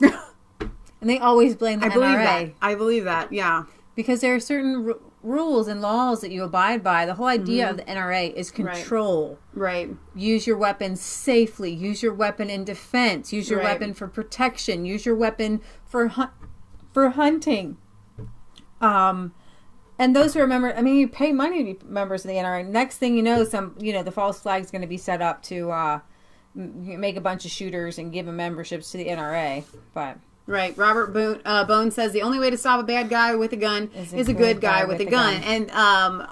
And they always blame the NRA. I believe that, yeah. Because there are certain rules and laws that you abide by. The whole idea of the NRA is control. Right. Use your weapon safely. Use your weapon in defense. Use your weapon for protection. Use your weapon for hunting. And those who are members, I mean, you pay money to be members of the NRA. Next thing you know, the false flag is going to be set up to make a bunch of shooters and give them memberships to the NRA. But right, Robert Bone says the only way to stop a bad guy with a gun is a good guy with a gun. And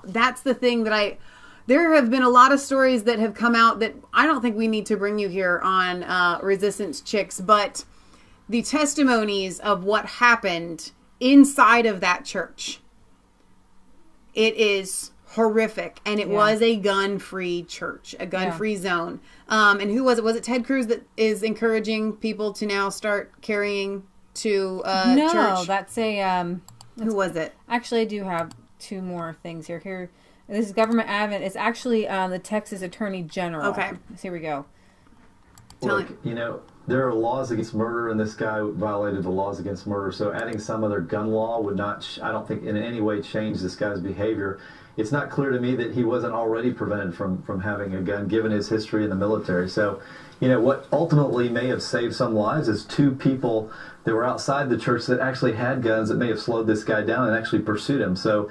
that's the thing that there have been a lot of stories that have come out that I don't think we need to bring you here on Resistance Chicks, but the testimonies of what happened inside of that church. It is horrific, and it was a gun-free church, a gun-free zone. And who was it? Was it Ted Cruz that is encouraging people to now start carrying to church? No, that's a... who was it? Actually, I do have two more things here. This is government advent. It's actually the Texas Attorney General. Okay. So here we go. Look, you know, there are laws against murder, and this guy violated the laws against murder. So adding some other gun law would not, I don't think, in any way change this guy's behavior. It's not clear to me that he wasn't already prevented from having a gun, given his history in the military. So, you know, what ultimately may have saved some lives is two people that were outside the church that actually had guns that may have slowed this guy down and actually pursued him. So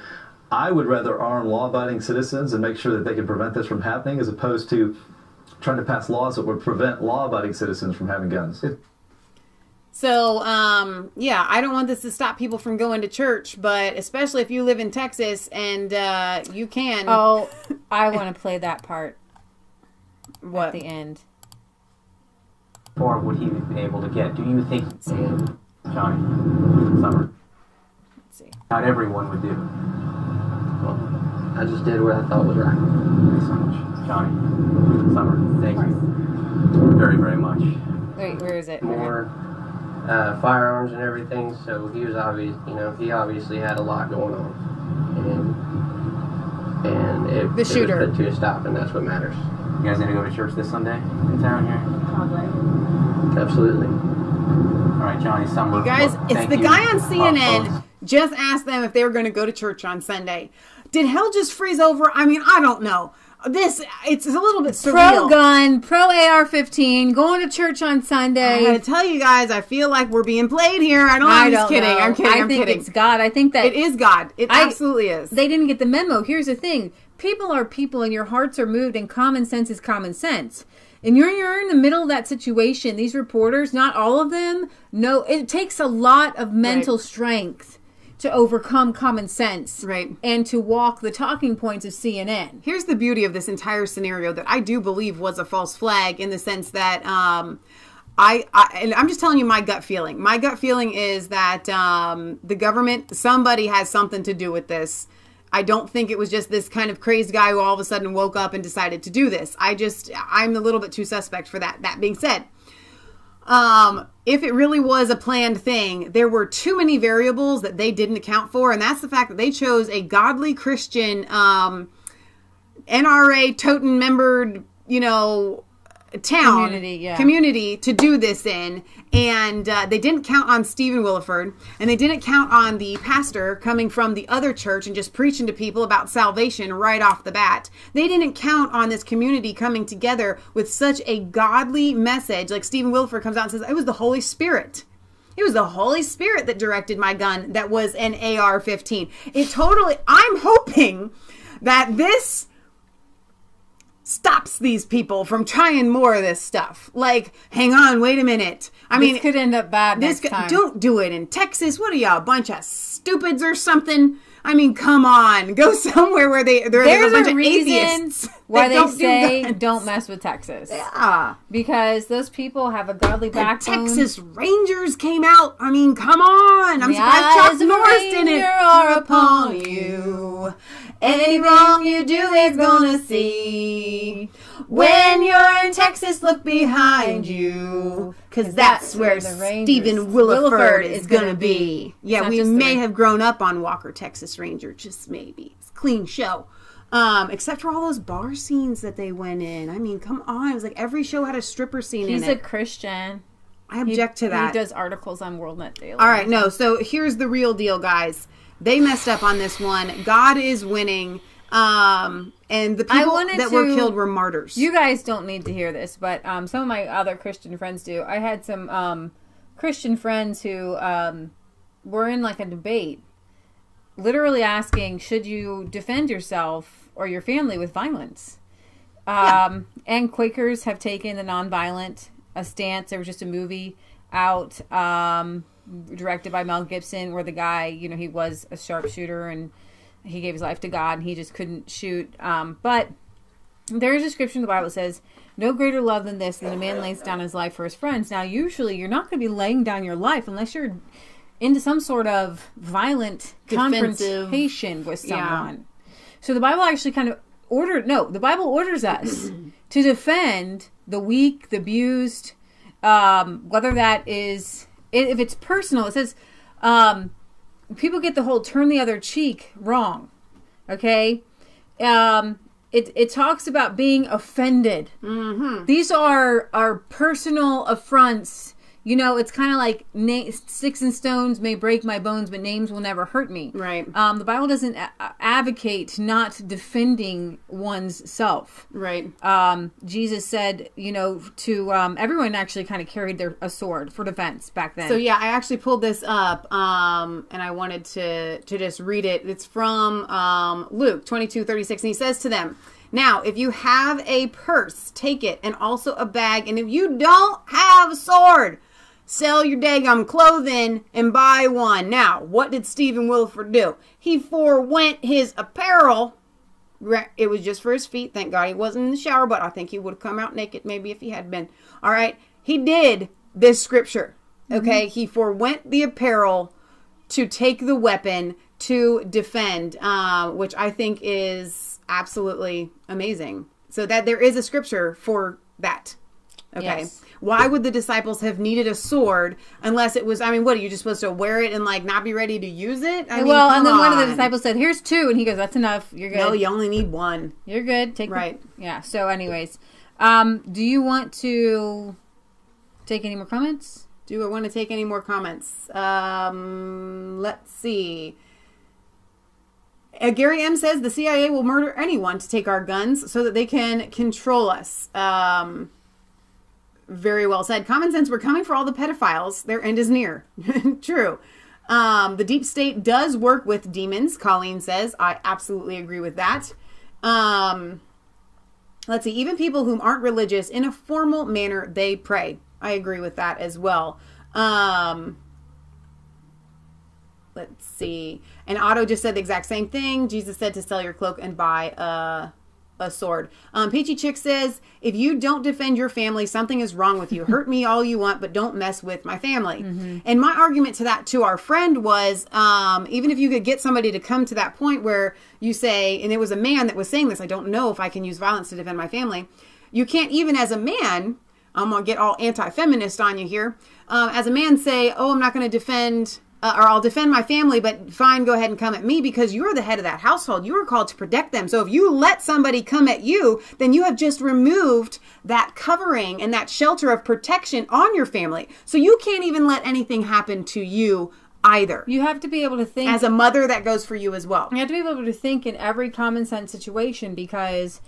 I would rather arm law-abiding citizens and make sure that they can prevent this from happening, as opposed to trying to pass laws that would prevent law-abiding citizens from having guns. So, yeah, I don't want this to stop people from going to church, but especially if you live in Texas and you can. Oh, I want to play that part. What? At the end. Or would he have been able to get? Do you think, Johnny, Summer? Let's see. Not everyone would do. Well, I just did what I thought was right. Thanks so much. Johnny, Summer, thank you very, very much. Wait, where is it? More firearms and everything, so he was he obviously had a lot going on, and it was put to a stop, and that's what matters. You guys need to go to church this Sunday in town here? Probably. Absolutely. All right, Johnny, Summer. You guys, it's the guy on CNN just asked them if they were going to go to church on Sunday. Did hell just freeze over? I mean, I don't know. It's a little bit surreal. Pro-gun, pro-AR-15, going to church on Sunday. I gotta tell you guys, I feel like we're being played here. I'm just kidding. Know. I'm kidding. I think it's God. I think that... It is God. It absolutely is. They didn't get the memo. Here's the thing. People are people, and your hearts are moved, and common sense is common sense. And you're in the middle of that situation. These reporters, not all of them, no, it takes a lot of mental strength to overcome common sense, and to walk the talking points of CNN. Here's the beauty of this entire scenario that I do believe was a false flag, in the sense that and I'm just telling you my gut feeling. My gut feeling is that the government, somebody has something to do with this. I don't think it was just this kind of crazed guy who all of a sudden woke up and decided to do this. I'm a little bit too suspect for that. That being said, if it really was a planned thing, there were too many variables that they didn't account for, and that's the fact that they chose a godly Christian, NRA totem membered, town community to do this in, and they didn't count on Stephen Willeford, and they didn't count on the pastor coming from the other church and just preaching to people about salvation right off the bat. They didn't count on this community coming together with such a godly message. Like Stephen Willeford comes out and says, it was the Holy Spirit. It was the Holy Spirit that directed my gun that was an AR-15. I'm hoping that this stops these people from trying more of this stuff. Like, hang on, wait a minute. This could end up bad next time. Don't do it in Texas. What are y'all, a bunch of stupids or something? I mean, come on. Go somewhere where there's a bunch of atheists. Why they say don't mess with Texas. Yeah. Because those people have a godly backbone. Texas Rangers came out. I mean, come on. I'm surprised Chuck Norris didn't. Are upon you. Any wrong you do, he's gonna see. When you're in Texas, look behind you. Because that's where Stephen Willeford is going to be. Yeah, we may have grown up on Walker, Texas Ranger. Just maybe. It's a clean show. Except for all those bar scenes that they went in. I mean, come on. It was like every show had a stripper scene in it. He's a Christian. I object to that. He does articles on WorldNet Daily. All right, no. So here's the real deal, guys. They messed up on this one. God is winning. And the people that were killed were martyrs. You guys don't need to hear this, but some of my other Christian friends do. I had some Christian friends who were in like a debate, literally asking, should you defend yourself or your family with violence? And Quakers have taken the nonviolent stance. There was just a movie out directed by Mel Gibson where the guy, you know, he was a sharpshooter and he gave his life to God and he just couldn't shoot. But there is a scripture in the Bible that says, no greater love than this, than a man lays down his life for his friends. Now, usually you're not going to be laying down your life unless you're into some sort of violent confrontation with someone. Yeah. So the Bible actually kind of the Bible orders us to defend the weak, the abused, whether that is, if it's personal, it says, people get the whole turn the other cheek wrong. Okay? It talks about being offended. Mm-hmm. These are personal affronts. You know, it's kind of like sticks and stones may break my bones, but names will never hurt me. Right. The Bible doesn't advocate not defending one's self. Right. Jesus said, you know, to everyone actually kind of carried a sword for defense back then. So yeah, I actually pulled this up, and I wanted to just read it. It's from Luke 22:36, and he says to them, now, if you have a purse, take it, and also a bag, and if you don't have a sword, sell your daggum clothing and buy one. Now, what did Stephen Willeford do? He forwent his apparel. It was just for his feet. Thank God he wasn't in the shower, but I think he would have come out naked maybe if he had been. All right. He did this scripture. Okay. Mm-hmm. He forwent the apparel to take the weapon to defend, which I think is absolutely amazing. So that there is a scripture for that. Okay. Yes. Why would the disciples have needed a sword unless it was, I mean, what are you just supposed to wear it and like not be ready to use it? I mean, well, and then one of the disciples said, here's two. And he goes, that's enough. You're good. No, you only need one. You're good. Take right. Yeah. So anyways, do you want to take any more comments? Do I want to take any more comments? Let's see. Gary M. says the CIA will murder anyone to take our guns so that they can control us. Very well said. Common sense, we're coming for all the pedophiles. Their end is near. True. The deep state does work with demons, Colleen says. I absolutely agree with that. Let's see. Even people whom aren't religious, in a formal manner, they pray. I agree with that as well. Let's see. And Otto just said the exact same thing. Jesus said to sell your cloak and buy a sword. Peachy Chick says, if you don't defend your family, something is wrong with you. Hurt me all you want, but don't mess with my family. Mm-hmm. And my argument to that to our friend was, even if you could get somebody to come to that point where you say, and it was a man that was saying this, I don't know if I can use violence to defend my family. You can't even as a man, I'm going to get all anti-feminist on you here, as a man say, oh, I'm not going to defend or I'll defend my family, but fine, go ahead and come at me because you're the head of that household. You are called to protect them. So if you let somebody come at you, then you have just removed that covering and that shelter of protection on your family. So you can't even let anything happen to you either. You have to be able to think. As a mother, that goes for you as well. You have to be able to think in every common sense situation because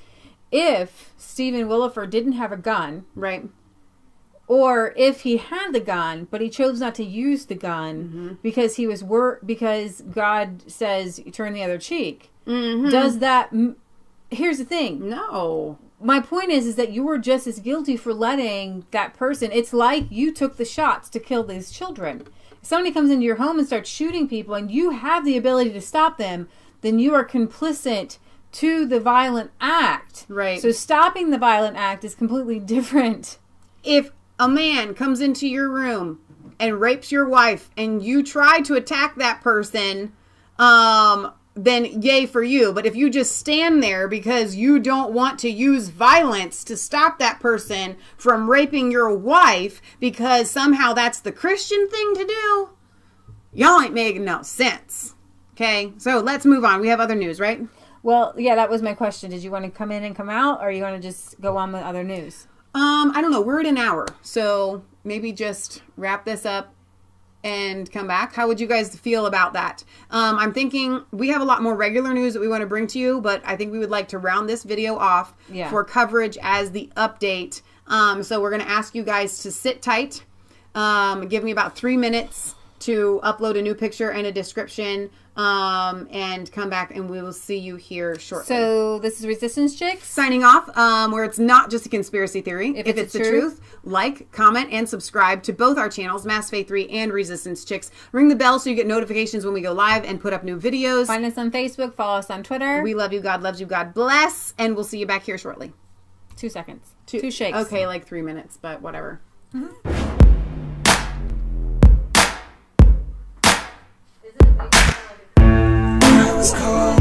if Stephen Willeford didn't have a gun, right? Or if he had the gun, but he chose not to use the gun because he was because God says turn the other cheek. Mm-hmm. Does that? Here's the thing. No. My point is that you were just as guilty for letting that person. It's like you took the shots to kill these children, If somebody comes into your home and starts shooting people and you have the ability to stop them, then you are complicit to the violent act. Right. So stopping the violent act is completely different. If a man comes into your room and rapes your wife and you try to attack that person, then yay for you. But if you just stand there because you don't want to use violence to stop that person from raping your wife because somehow that's the Christian thing to do, y'all ain't making no sense. Okay, so let's move on. We have other news, right? Well, yeah, that was my question. Did you want to come in and come out, or are you going to just go on with other news? I don't know. We're at an hour, so maybe just wrap this up and come back. How would you guys feel about that? I'm thinking we have a lot more regular news that we want to bring to you, but I think we would like to round this video off for coverage as the update. So we're going to ask you guys to sit tight. Give me about 3 minutes to upload a new picture and a description, and come back, and we will see you here shortly. So this is Resistance Chicks signing off, where it's not just a conspiracy theory. If it's the truth, like, comment, and subscribe to both our channels, Mass Faith 3 and Resistance Chicks. Ring the bell so you get notifications when we go live and put up new videos. Find us on Facebook, follow us on Twitter. We love you, God loves you, God bless, and we'll see you back here shortly. 2 seconds. 2 shakes. Okay, like 3 minutes, but whatever. I was cold.